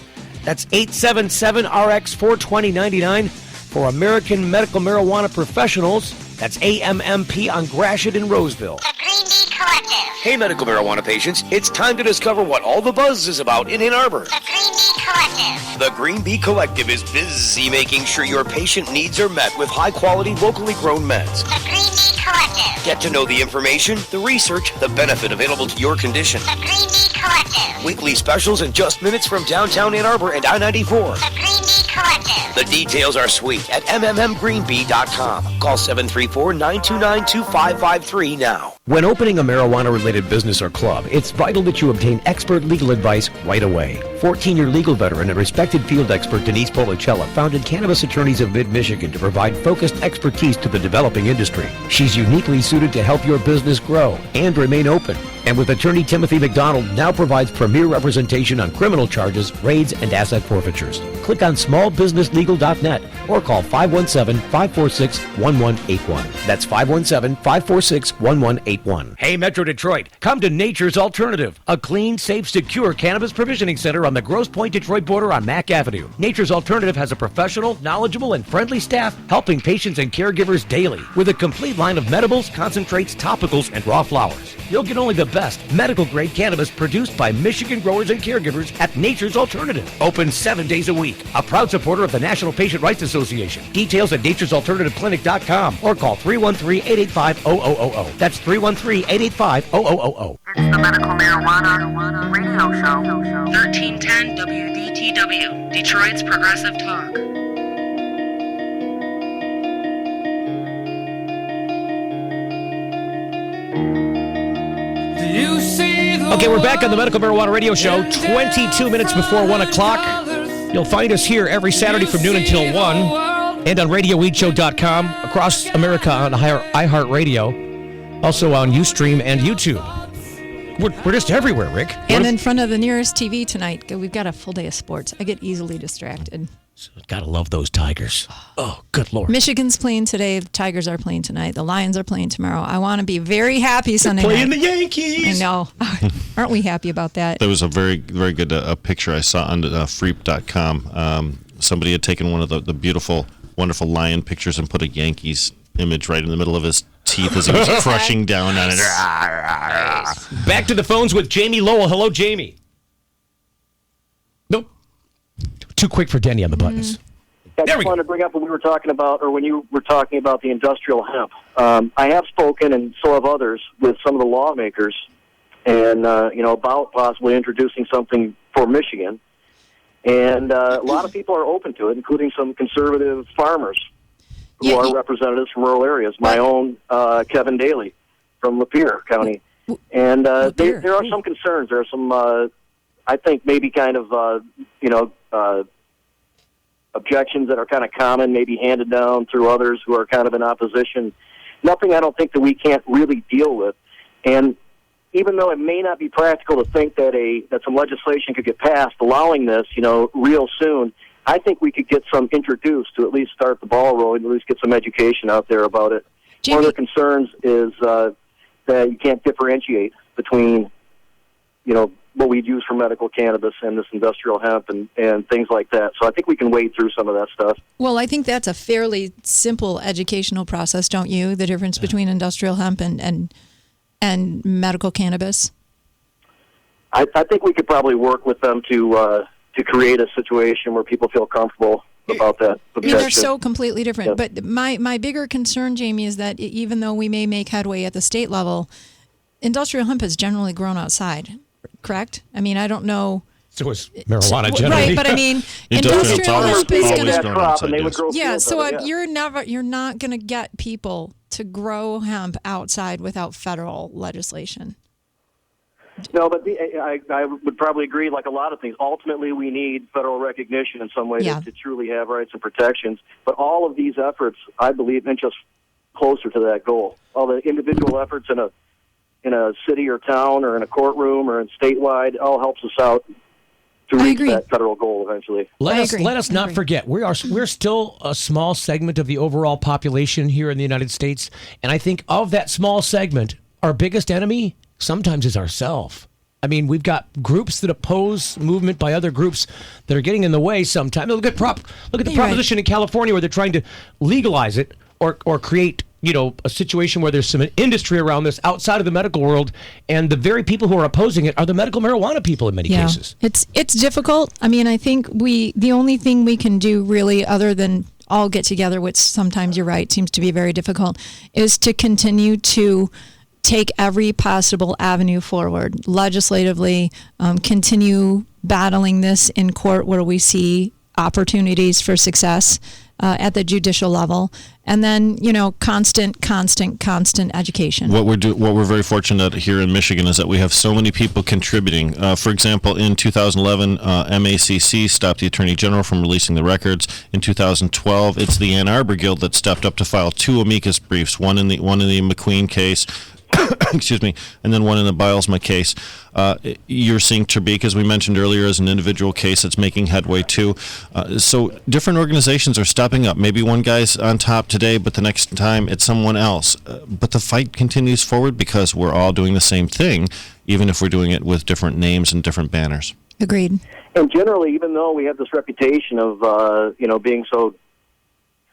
That's 877-RX-420-99 for American Medical Marijuana Professionals. That's AMMP on Gratiot in Roseville. The Greene Bee Collective. Hey, medical marijuana patients, it's time to discover what all the buzz is about in Ann Arbor. The Greene Bee Collective. The Greene Bee Collective is busy making sure your patient needs are met with high-quality, locally grown meds. The Greene Bee Collective. Get to know the information, the research, the benefit available to your condition. The Greene Bee Collective. Weekly specials in just minutes from downtown Ann Arbor and I-94. The Greene Bee Collective. The details are sweet at MMMGreenBee.com. Call 734-929-2553 now. When opening a marijuana-related business or club, it's vital that you obtain expert legal advice right away. 14-year legal veteran and respected field expert Denise Policella founded Cannabis Attorneys of Mid-Michigan to provide focused expertise to the developing industry. She's uniquely suited to help your business grow and remain open. And with attorney Timothy McDonald, now provides premier representation on criminal charges, raids, and asset forfeitures. Click on smallbusinesslegal.net or call 517-546-1181. That's 517-546-1181. Hey, Metro Detroit, come to Nature's Alternative, a clean, safe, secure cannabis provisioning center on the Grosse Pointe Detroit border on Mack Avenue. Nature's Alternative has a professional, knowledgeable, and friendly staff helping patients and caregivers daily with a complete line of medibles, concentrates, topicals, and raw flowers. You'll get only the best medical-grade cannabis produced by Michigan growers and caregivers at Nature's Alternative. Open 7 days a week. A proud supporter of the National Patient Rights Association. Details at naturesalternativeclinic.com or call 313-885-0000. That's 313-885-0000. It's the Medical Marijuana Radio Show. 1310 WDTW, Detroit's Progressive Talk. Okay, we're back on the Medical Marijuana Radio Show, 22 minutes before 1 o'clock. You'll find us here every Saturday from noon until 1, and on RadioWeedShow.com, across America on iHeartRadio, also on Ustream and YouTube. We're just everywhere, Rick. And in front of the nearest TV tonight, we've got a full day of sports. I get easily distracted. Gotta love those Tigers. Oh, good Lord. Michigan's playing today. The Tigers are playing tonight. The Lions are playing tomorrow. I want to be very happy Sunday night. Playing the Yankees. I know. Aren't we happy about that? There was a very, very good picture I saw on Freep.com. Somebody had taken one of the beautiful, wonderful lion pictures and put a Yankees image right in the middle of his teeth as he was crushing down on it. Back to the phones with Jamie Lowell. Hello, Jamie. Nope. Too quick for Denny on the buttons. I just wanted to bring up what we were talking about, or when you were talking about the industrial hemp. I have spoken, and so have others, with some of the lawmakers, and about possibly introducing something for Michigan. And a lot of people are open to it, including some conservative farmers who are representatives from rural areas. My own Kevin Daly from Lapeer County. And there are some concerns. There are some, I think, maybe kind of, objections that are kind of common, maybe handed down through others who are kind of in opposition. Nothing I don't think that we can't really deal with. And even though it may not be practical to think that some legislation could get passed allowing this, real soon, I think we could get some introduced to at least start the ball rolling, at least get some education out there about it. Jimmy. One of the concerns is that you can't differentiate between, what we use for medical cannabis and this industrial hemp and things like that. So I think we can wade through some of that stuff. Well, I think that's a fairly simple educational process, don't you? The difference between industrial hemp and medical cannabis. I think we could probably work with them to create a situation where people feel comfortable about that. I mean, they're so completely different. Yeah. But my bigger concern, Jamie, is that even though we may make headway at the state level, industrial hemp is generally grown outside, correct? I mean, I don't know. So is marijuana generally. Right, but I mean, industrial hemp is going to... Yeah, so you're not going to get people to grow hemp outside without federal legislation. No, but I would probably agree, like a lot of things. Ultimately, we need federal recognition in some way to truly have rights and protections. But all of these efforts, I believe, inch us closer to that goal. All the individual efforts in a city or town or in a courtroom or in statewide all helps us out to reach that federal goal eventually. Let us not forget, we're still a small segment of the overall population here in the United States. And I think of that small segment, our biggest enemy sometimes is ourselves. I mean, we've got groups that oppose movement by other groups that are getting in the way sometimes. Look at the proposition in California where they're trying to legalize it or create, a situation where there's some industry around this outside of the medical world, and the very people who are opposing it are the medical marijuana people in many cases. It's difficult. I mean, I think the only thing we can do really, other than all get together, which sometimes you're right, seems to be very difficult, is to continue to take every possible avenue forward legislatively, continue battling this in court where we see opportunities for success at the judicial level, and then constant education. What we're very fortunate here in Michigan is that we have so many people contributing. For example, in 2011, MACC stopped the Attorney General from releasing the records. In 2012, it's the Ann Arbor Guild that stepped up to file 2 amicus briefs, one in the McQueen case, excuse me, and then one in the Bylsma case. You're seeing Tobacco, as we mentioned earlier, as an individual case that's making headway too. So different organizations are stepping up. Maybe one guy's on top today, but the next time it's someone else. But the fight continues forward because we're all doing the same thing, even if we're doing it with different names and different banners. Agreed. And generally, even though we have this reputation of being so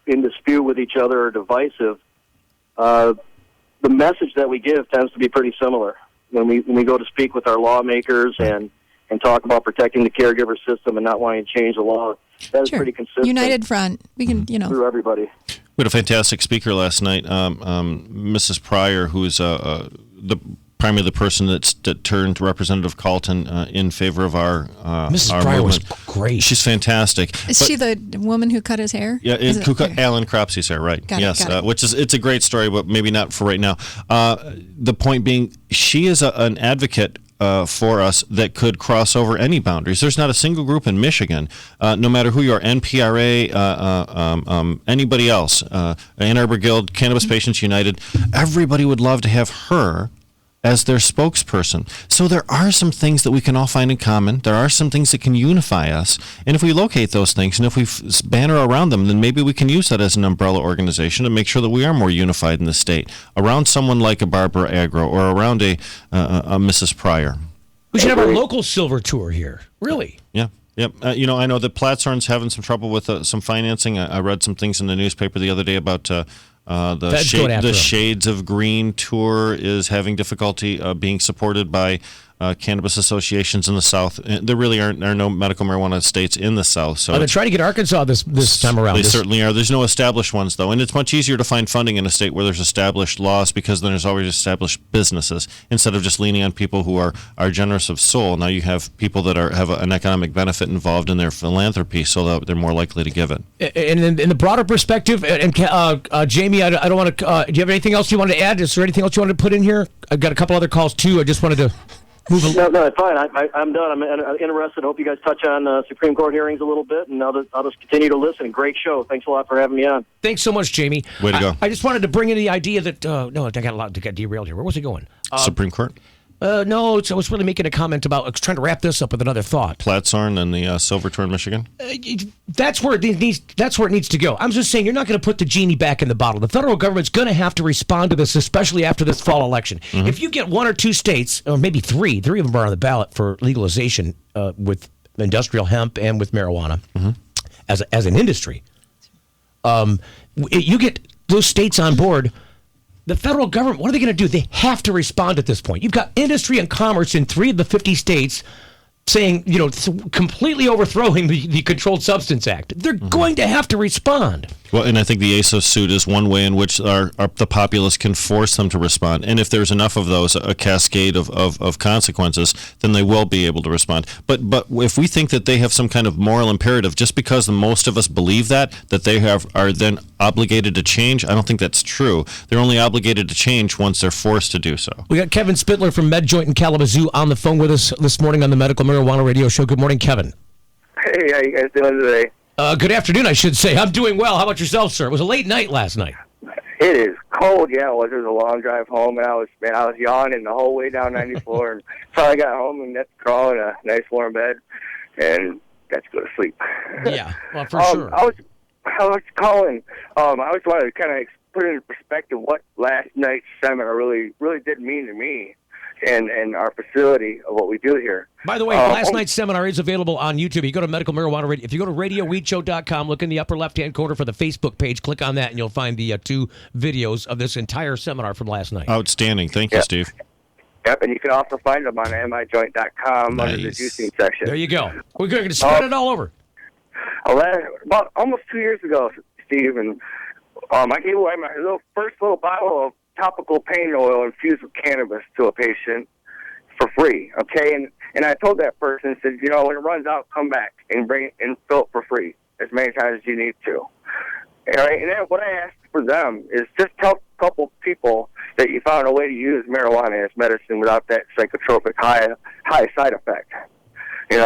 in dispute with each other or divisive, the message that we give tends to be pretty similar. When we go to speak with our lawmakers and talk about protecting the caregiver system and not wanting to change the law, that is pretty consistent. United front. We can, through everybody. We had a fantastic speaker last night, Mrs. Pryor, who is primarily the person that turned Representative Carlton in favor of our Mrs. our Pryor movement. was great. She's fantastic. Is she the woman who cut his hair? Yeah, who cut Alan Cropsey's hair, right? Got yes, it. Which is it's a great story, but maybe not for right now. The point being, she is an advocate for us that could cross over any boundaries. There's not a single group in Michigan, no matter who you are, NPRA, anybody else, Ann Arbor Guild, Cannabis Patients United, everybody would love to have her as their spokesperson. So there are some things that we can all find in common. There are some things that can unify us. And if we locate those things and if we banner around them, then maybe we can use that as an umbrella organization to make sure that we are more unified in the state around someone like a Barbara Agro or around a Mrs. Pryor. We should have our local silver tour here. Really? Yeah. Yep. I know that Plattsburgh's having some trouble with some financing. I read some things in the newspaper the other day about the Shades of Greene tour is having difficulty being supported by cannabis associations in the South. There really are no medical marijuana states in the South. So they're trying to get Arkansas this time around. They certainly are. There's no established ones, though. And it's much easier to find funding in a state where there's established laws because then there's always established businesses instead of just leaning on people who are generous of soul. Now you have people that have an economic benefit involved in their philanthropy, so that they're more likely to give it. And in the broader perspective, and Jamie, I don't want to. Do you have anything else you wanted to add? Is there anything else you wanted to put in here? I've got a couple other calls too. I just wanted to move. No, it's fine. I'm done. I'm interested. I hope you guys touch on Supreme Court hearings a little bit, and I'll just continue to listen. Great show. Thanks a lot for having me on. Thanks so much, Jamie. Way to go. I just wanted to bring in the idea that no, I got derailed here. Where was it going? Supreme Court. No, I was really making a comment about trying to wrap this up with another thought. Platsorn and the Silverton, Michigan. That's where it needs to go. I'm just saying you're not going to put the genie back in the bottle. The federal government's going to have to respond to this, especially after this fall election. Mm-hmm. If you get one or two states, or maybe three of them are on the ballot for legalization with industrial hemp and with marijuana as an industry. You get those states on board. The federal government, what are they going to do? They have to respond at this point. You've got industry and commerce in 3 of the 50 states saying, completely overthrowing the Controlled Substance Act. They're going to have to respond. Well, and I think the ASO suit is one way in which the populace can force them to respond. And if there's enough of those, a cascade of consequences, then they will be able to respond. But if we think that they have some kind of moral imperative, just because most of us believe that they are then obligated to change, I don't think that's true. They're only obligated to change once they're forced to do so. We got Kevin Spittler from MedJoint in Kalamazoo on the phone with us this morning on the Medical Marijuana Radio Show. Good morning, Kevin. Hey, how you guys doing today? Good afternoon, I should say. I'm doing well. How about yourself, sir? It was a late night last night. It is cold, yeah. It was a long drive home, and I was yawning the whole way down 94, and finally got home and got to crawl in a nice warm bed, and got to go to sleep. Yeah, well, for sure. I was calling. I just wanted to kind of put into perspective what last night's seminar really did mean to me and our facility of what we do here. By the way, last night's seminar is available on YouTube. You go to Medical Marijuana Radio. If you go to RadioWeedShow.com, look in the upper left-hand corner for the Facebook page. Click on that, and you'll find the 2 videos of this entire seminar from last night. Outstanding. Thank you, Steve. Yep, and you can also find them on MIJoint.com under the juicing section. There you go. We're going to spread it all over. About almost 2 years ago, Steve, and I gave away my first little bottle of topical pain oil infused with cannabis to a patient for free, okay? And I told that person, said, when it runs out, come back and bring it and fill it for free as many times as you need to. All right? And then what I asked for them is just tell a couple people that you found a way to use marijuana as medicine without that psychotropic high side effect. And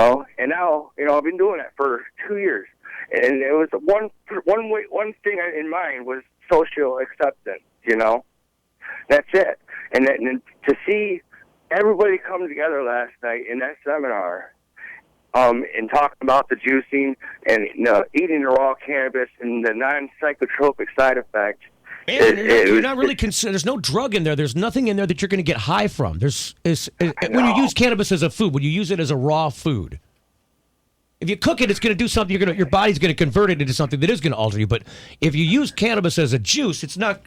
now, I've been doing that for 2 years. And it was one thing in mind was social acceptance, That's it. And to see everybody come together last night in that seminar and talk about the juicing and eating the raw cannabis and the non-psychotropic side effects. And you're not really there's no drug in there. There's nothing in there that you're going to get high from. When you use cannabis as a food, when you use it as a raw food, if you cook it, it's going to do something. Your body's going to convert it into something that is going to alter you. But if you use cannabis as a juice, it's not.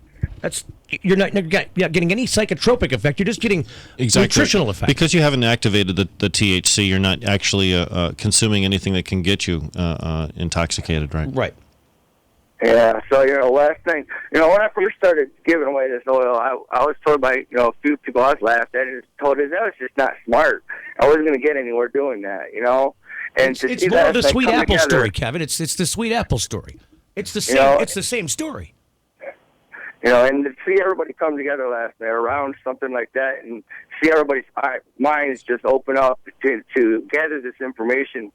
You're not getting any psychotropic effect. You're just getting nutritional effect. Because you haven't activated the THC, you're not actually consuming anything that can get you intoxicated, right? Right. Yeah, so, last thing, when I first started giving away this oil, I was told by, a few people I was laughed at and told that was just not smart. I wasn't going to get anywhere doing that, And it's more of the sweet apple story, Kevin. It's the sweet apple story. It's the same. It's the same story. And to see everybody come together last night around something like that, and see everybody's minds just open up to gather this information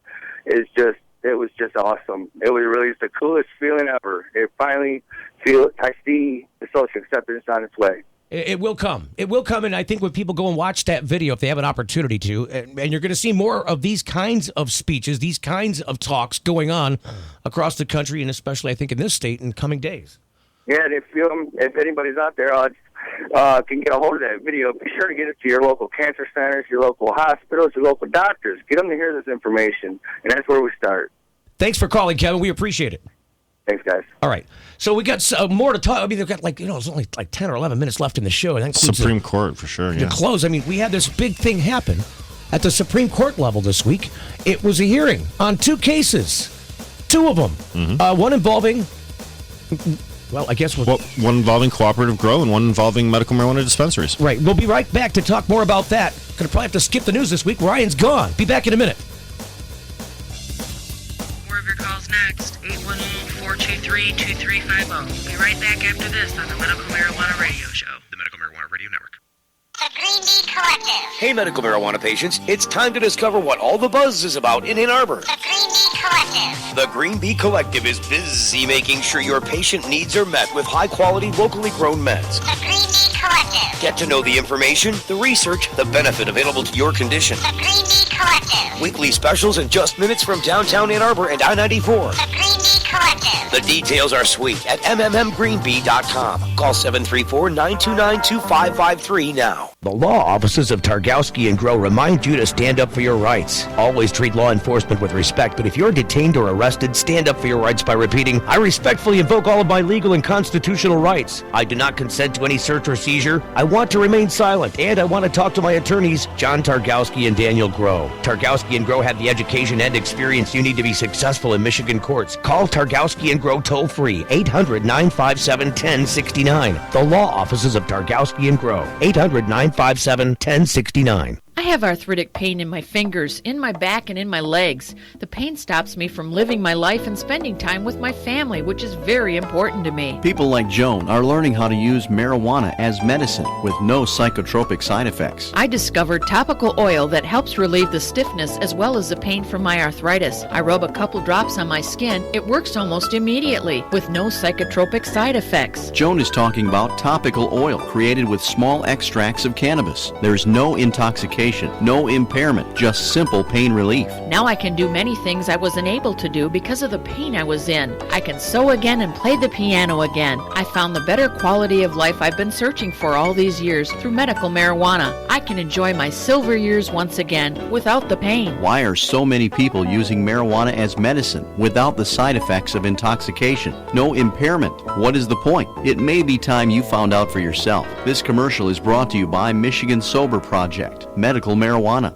it was just awesome. It was really the coolest feeling ever. I see the social acceptance on its way. It will come. It will come, and I think when people go and watch that video, if they have an opportunity to, and you're going to see more of these kinds of speeches, these kinds of talks going on across the country, and especially, I think, in this state in coming days. Yeah, and if anybody's out there can get a hold of that video, be sure to get it to your local cancer centers, your local hospitals, your local doctors. Get them to hear this information, and that's where we start. Thanks for calling, Kevin. We appreciate it. Thanks, guys. All right. So we got more to talk. I mean, they've got there's only 10 or 11 minutes left in the show. And that Supreme Court, for sure, to close. I mean, we had this big thing happen at the Supreme Court level this week. It was a hearing on two cases. Two of them. One involving, well, I guess... one involving cooperative grow and one involving medical marijuana dispensaries. Right. We'll be right back to talk more about that. Gonna probably have to skip the news this week. Ryan's gone. Be back in a minute. More of your calls next. 818-423-2350. We'll be right back after this on the Medical Marijuana Radio Show. The Medical Marijuana Radio Network. The Greene Collective. Hey, medical marijuana patients. It's time to discover what all the buzz is about in Ann Arbor. The Greene Collective. The Green Bee Collective is busy making sure your patient needs are met with high-quality, locally grown meds. The Greene Collective. Get to know the information, the research, the benefit available to your condition. The Greene Collective. Weekly specials in just minutes from downtown Ann Arbor and I-94. The Greene Collective. The details are sweet at mmmgreenbee.com. Call 734-929-2553 now. The law offices of Targowski and Grow remind you to stand up for your rights. Always treat law enforcement with respect, but if you're detained or arrested, stand up for your rights by repeating, I respectfully invoke all of my legal and constitutional rights. I do not consent to any search or seizure. I want to remain silent, and I want to talk to my attorneys, John Targowski and Daniel Grow. Targowski and Grow have the education and experience you need to be successful in Michigan courts. Call Targowski and Grow toll-free, 800-957-1069. The law offices of Targowski and Grow, 800-957-1069. I have arthritic pain in my fingers, in my back, and in my legs. The pain stops me from living my life and spending time with my family, which is very important to me. People like Joan are learning how to use marijuana as medicine with no psychotropic side effects. I discovered topical oil that helps relieve the stiffness as well as the pain from my arthritis. I rub a couple drops on my skin. It works almost immediately with no psychotropic side effects. Joan is talking about topical oil created with small extracts of cannabis. There's no intoxication, no impairment, just simple pain relief. Now I can do many things I wasn't able to do because of the pain I was in. I can sew again and play the piano again. I found the better quality of life I've been searching for all these years through medical marijuana. I can enjoy my silver years once again without the pain. Why are so many people using marijuana as medicine without the side effects of intoxication? No impairment. What is the point? It may be time you found out for yourself. This commercial is brought to you by Michigan Sober Project, medical marijuana.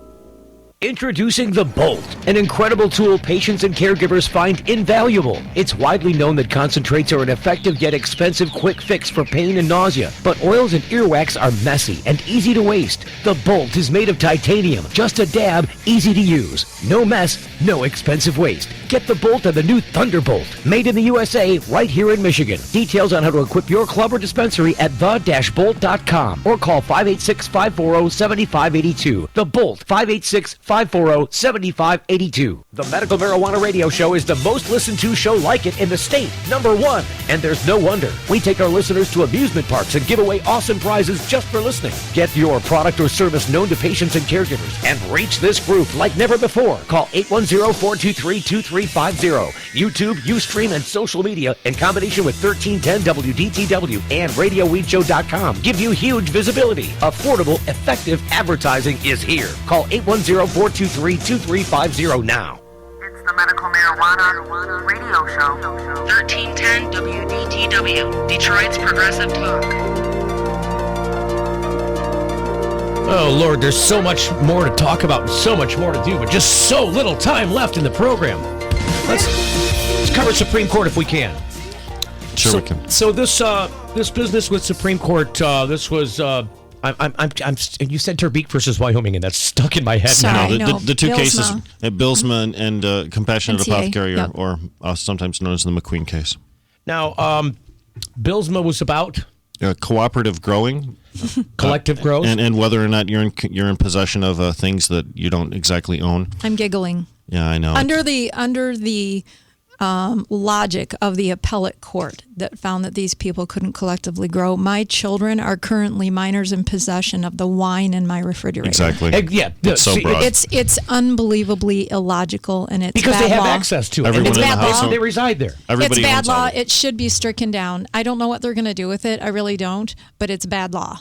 Introducing the Bolt, an incredible tool patients and caregivers find invaluable. It's widely known that concentrates are an effective yet expensive quick fix for pain and nausea, but oils and earwax are messy and easy to waste. The Bolt is made of titanium, just a dab, easy to use. No mess, no expensive waste. Get the Bolt and the new Thunderbolt, made in the USA, right here in Michigan. Details on how to equip your club or dispensary at the-bolt.com or call 586-540-7582. The Bolt, 586-540-7582. The Medical Marijuana Radio Show is the most listened to show like it in the state, #1. And there's no wonder. We take our listeners to amusement parks and give away awesome prizes just for listening. Get your product or service known to patients and caregivers and reach this group like never before. Call 810-423-2350. YouTube, Ustream, and social media in combination with 1310 WDTW and RadioWeedShow.com give you huge visibility. Affordable, effective advertising is here. Call 810-423-2350 now. It's the Medical Marijuana Radio Show. 1310 WDTW, Detroit's Progressive Talk. Oh, Lord, there's so much more to talk about and so much more to do, but just so little time left in the program. Let's cover Supreme Court if we can. Sure, we can. So this business with Supreme Court, this was... you said Terbeek versus Wyoming, and that's stuck in my head now. No, the two Bylsma. cases, Bylsma and Compassionate NTA, Apothecary, yep. or sometimes known as the McQueen case. Now, Bylsma was about cooperative growing, collective growth, and whether or not you're in possession of things that you don't exactly own. I'm giggling. Yeah, I know. Under the logic of the appellate court that found that these people couldn't collectively grow, my children are currently minors in possession of the wine in my refrigerator. Exactly. Yeah, it's so broad. It's unbelievably illogical, and it's because bad they have law. access to it. Everyone It's in bad the house, law. They reside there. Everybody it's bad owns all law. of it. It should be stricken down. I don't know what they're going to do with it. I really don't. But it's bad law.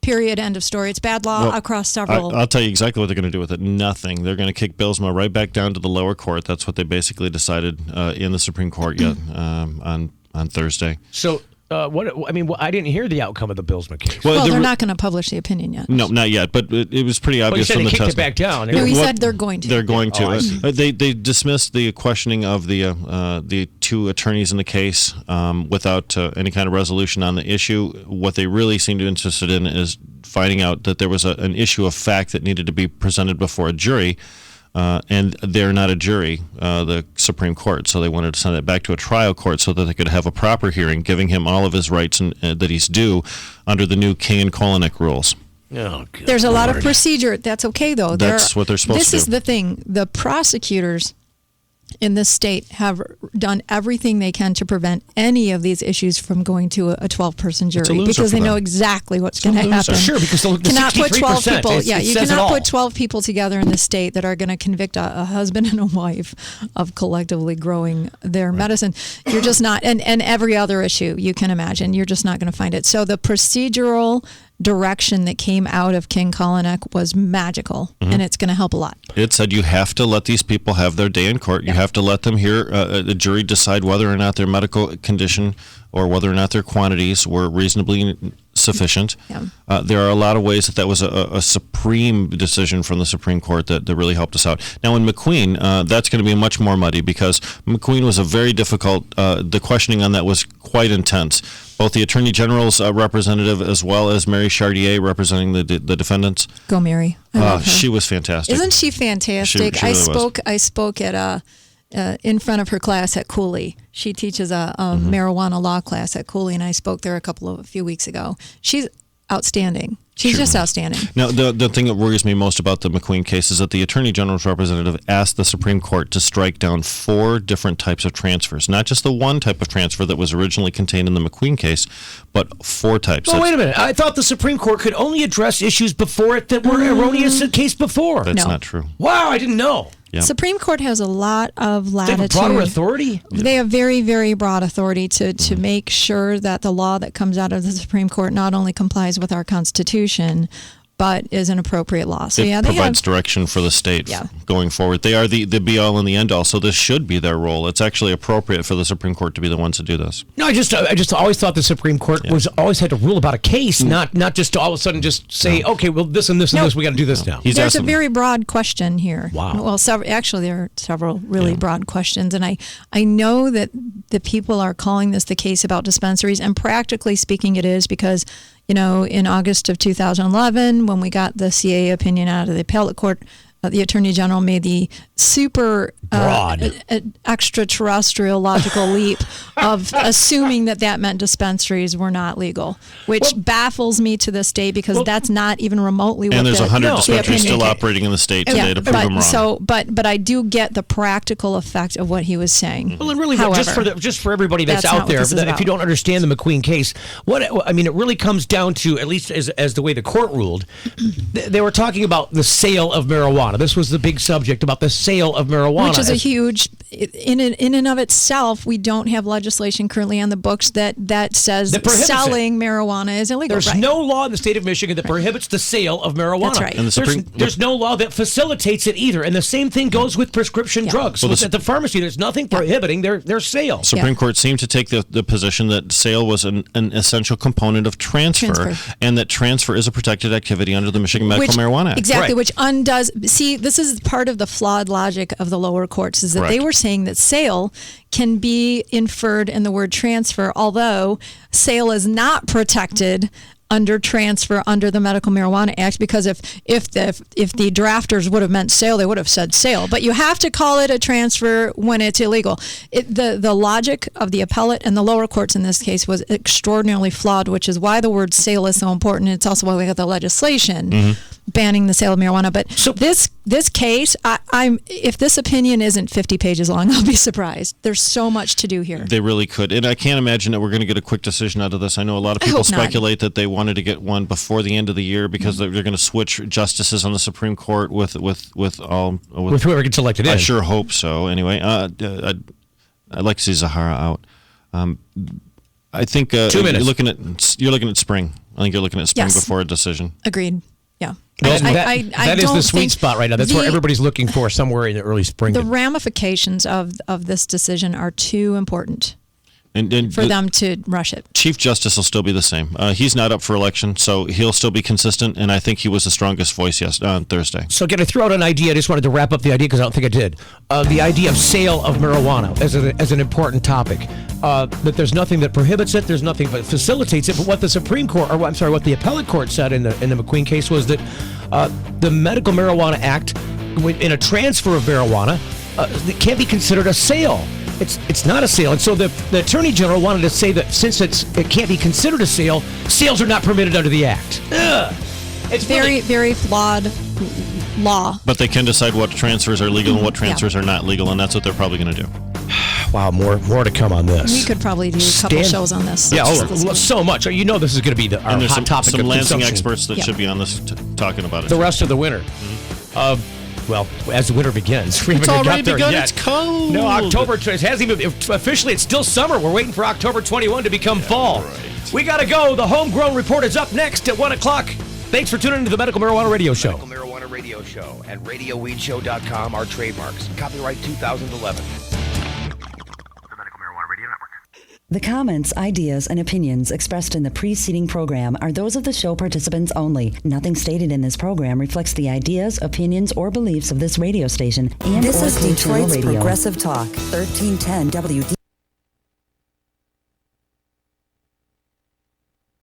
Period. End of story. It's bad law across several. I'll tell you exactly what they're going to do with it. Nothing. They're going to kick Bylsma right back down to the lower court. That's what they basically decided in the Supreme Court on Thursday. So What? I mean, I didn't hear the outcome of the Bylsma case. Well, they're not going to publish the opinion yet. No, not yet. But it was pretty obvious from the testimony. It back down. No, he said they're going to. They're going to. Oh, They dismissed the questioning of the two attorneys in the case without any kind of resolution on the issue. What they really seem to be interested in is finding out that there was an issue of fact that needed to be presented before a jury. And they're not a jury, the Supreme Court, so they wanted to send it back to a trial court so that they could have a proper hearing, giving him all of his rights that he's due under the new King and Kolinek rules. Oh, There's a lot of procedure. That's okay, though. That's what they're supposed to do. This is the thing. The prosecutors in this state have done everything they can to prevent any of these issues from going to a 12-person jury because they know exactly what's going to happen. Sure, because the cannot put 12 people. You cannot put it 12 people together in the state that are going to convict a husband and a wife of collectively growing their medicine. You're just not, and every other issue you can imagine, you're just not going to find it. So the procedural direction that came out of King Kolinek was magical, and it's going to help a lot. It said you have to let these people have their day in court. You have to let them hear the jury decide whether or not their medical condition or whether or not their quantities were reasonably sufficient. There are a lot of ways that was a supreme decision from the Supreme Court that really helped us out. Now, in McQueen, that's going to be much more muddy because McQueen was a very difficult, the questioning on that was quite intense. Both the Attorney General's representative as well as Mary Chartier representing the defendants. Go, Mary. I love her. She was fantastic. Isn't she fantastic? She really was. I spoke at in front of her class at Cooley. She teaches a marijuana law class at Cooley, and I spoke there a few weeks ago. She's outstanding. She's just outstanding. Now, the thing that worries me most about the McQueen case is that the Attorney General's representative asked the Supreme Court to strike down 4 different types of transfers, not just the one type of transfer that was originally contained in the McQueen case, but 4 types. Well, wait a minute. I thought the Supreme Court could only address issues before it that were erroneous in the case before. That's not true. Wow, I didn't know. Yeah. Supreme Court has a lot of latitude. They have broader authority? They have very, very broad authority to make sure that the law that comes out of the Supreme Court not only complies with our Constitution, but is an appropriate law. So it provides direction for the state going forward. They are the be-all and the end-all, so this should be their role. It's actually appropriate for the Supreme Court to be the ones to do this. No, I just always thought the Supreme Court was always had to rule about a case, not just to all of a sudden just say, okay, well, this and this and this, we got to do this now. There's a very broad question here. Wow. Well, actually, there are several really broad questions, and I know that the people are calling this the case about dispensaries, and practically speaking, it is because, you know, in August of 2011, when we got the CA opinion out of the appellate court, the Attorney General made the super extraterrestrial logical leap of assuming that meant dispensaries were not legal, which baffles me to this day because that's not even remotely what and there's 100 dispensaries the still operating in the state today to prove them wrong. So, but I do get the practical effect of what he was saying. Well, and really, however, just for everybody that's out there, if you don't understand the McQueen case, it really comes down to, at least as the way the court ruled, they were talking about the sale of marijuana. This was the big subject about the sale of marijuana. Which is a huge, in and of itself, we don't have legislation currently on the books that says selling marijuana is illegal. There's no law in the state of Michigan that prohibits the sale of marijuana. That's right. And there's no law that facilitates it either. And the same thing goes with prescription drugs. So at the pharmacy, there's nothing prohibiting their sale. Supreme Court seemed to take the position that sale was an essential component of transfer, and that transfer is a protected activity under the Michigan Medical Marijuana Act. Exactly, which undoes. See, this is part of the flawed logic of the lower courts, is that they were saying that sale can be inferred in the word transfer, although sale is not protected under transfer under the Medical Marijuana Act, because if the drafters would have meant sale, they would have said sale. But you have to call it a transfer when it's illegal. The logic of the appellate and the lower courts in this case was extraordinarily flawed, which is why the word sale is so important. It's also why we have the legislation banning the sale of marijuana. But this case, if this opinion isn't 50 pages long, I'll be surprised. There's so much to do here. They really could. And I can't imagine that we're going to get a quick decision out of this. I know a lot of people speculate that they wanted to get one before the end of the year because they're going to switch justices on the Supreme Court with whoever gets elected in. I sure hope so. Anyway, I'd like to see Zahara out. I think 2 minutes. You're looking at spring. I think you're looking at spring before a decision. Agreed. Yeah. Well, that is the sweet spot right now. That's where everybody's looking for, somewhere in the early spring. The ramifications of this decision are too important And for them to rush it. Chief Justice will still be the same. He's not up for election, so he'll still be consistent, and I think he was the strongest voice on Thursday. So can I throw out an idea? I just wanted to wrap up the idea because I don't think I did. The idea of sale of marijuana as an important topic. That there's nothing that prohibits it, there's nothing that facilitates it, but what the Supreme Court, what the appellate court said in the McQueen case was that the Medical Marijuana Act, in a transfer of marijuana, it can't be considered a sale. It's not a sale. And so the Attorney General wanted to say that since it can't be considered a sale, sales are not permitted under the Act. It's very, very flawed law. But they can decide what transfers are legal and what transfers are not legal, and that's what they're probably going to do. Wow, more to come on this. We could probably do a couple shows on this. Yeah, so much. You know this is going to be our hot topic some of Lansing consumption. experts that should be on this talking about it. The rest of the winter. Well, as the winter begins, we it's haven't already got there begun. yet. It's cold. No, October it hasn't even officially. It's still summer. We're waiting for October 21 to become fall. Right. We got to go. The Homegrown Report is up next at 1:00. Thanks for tuning into the Medical Marijuana Radio Show. Medical Marijuana Radio Show and RadioWeedShow.com are trademarks. Copyright 2011. The comments, ideas, and opinions expressed in the preceding program are those of the show participants only. Nothing stated in this program reflects the ideas, opinions, or beliefs of this radio station and this or is Clear Channel Detroit's Radio. Oh. Progressive Talk, 1310 WD.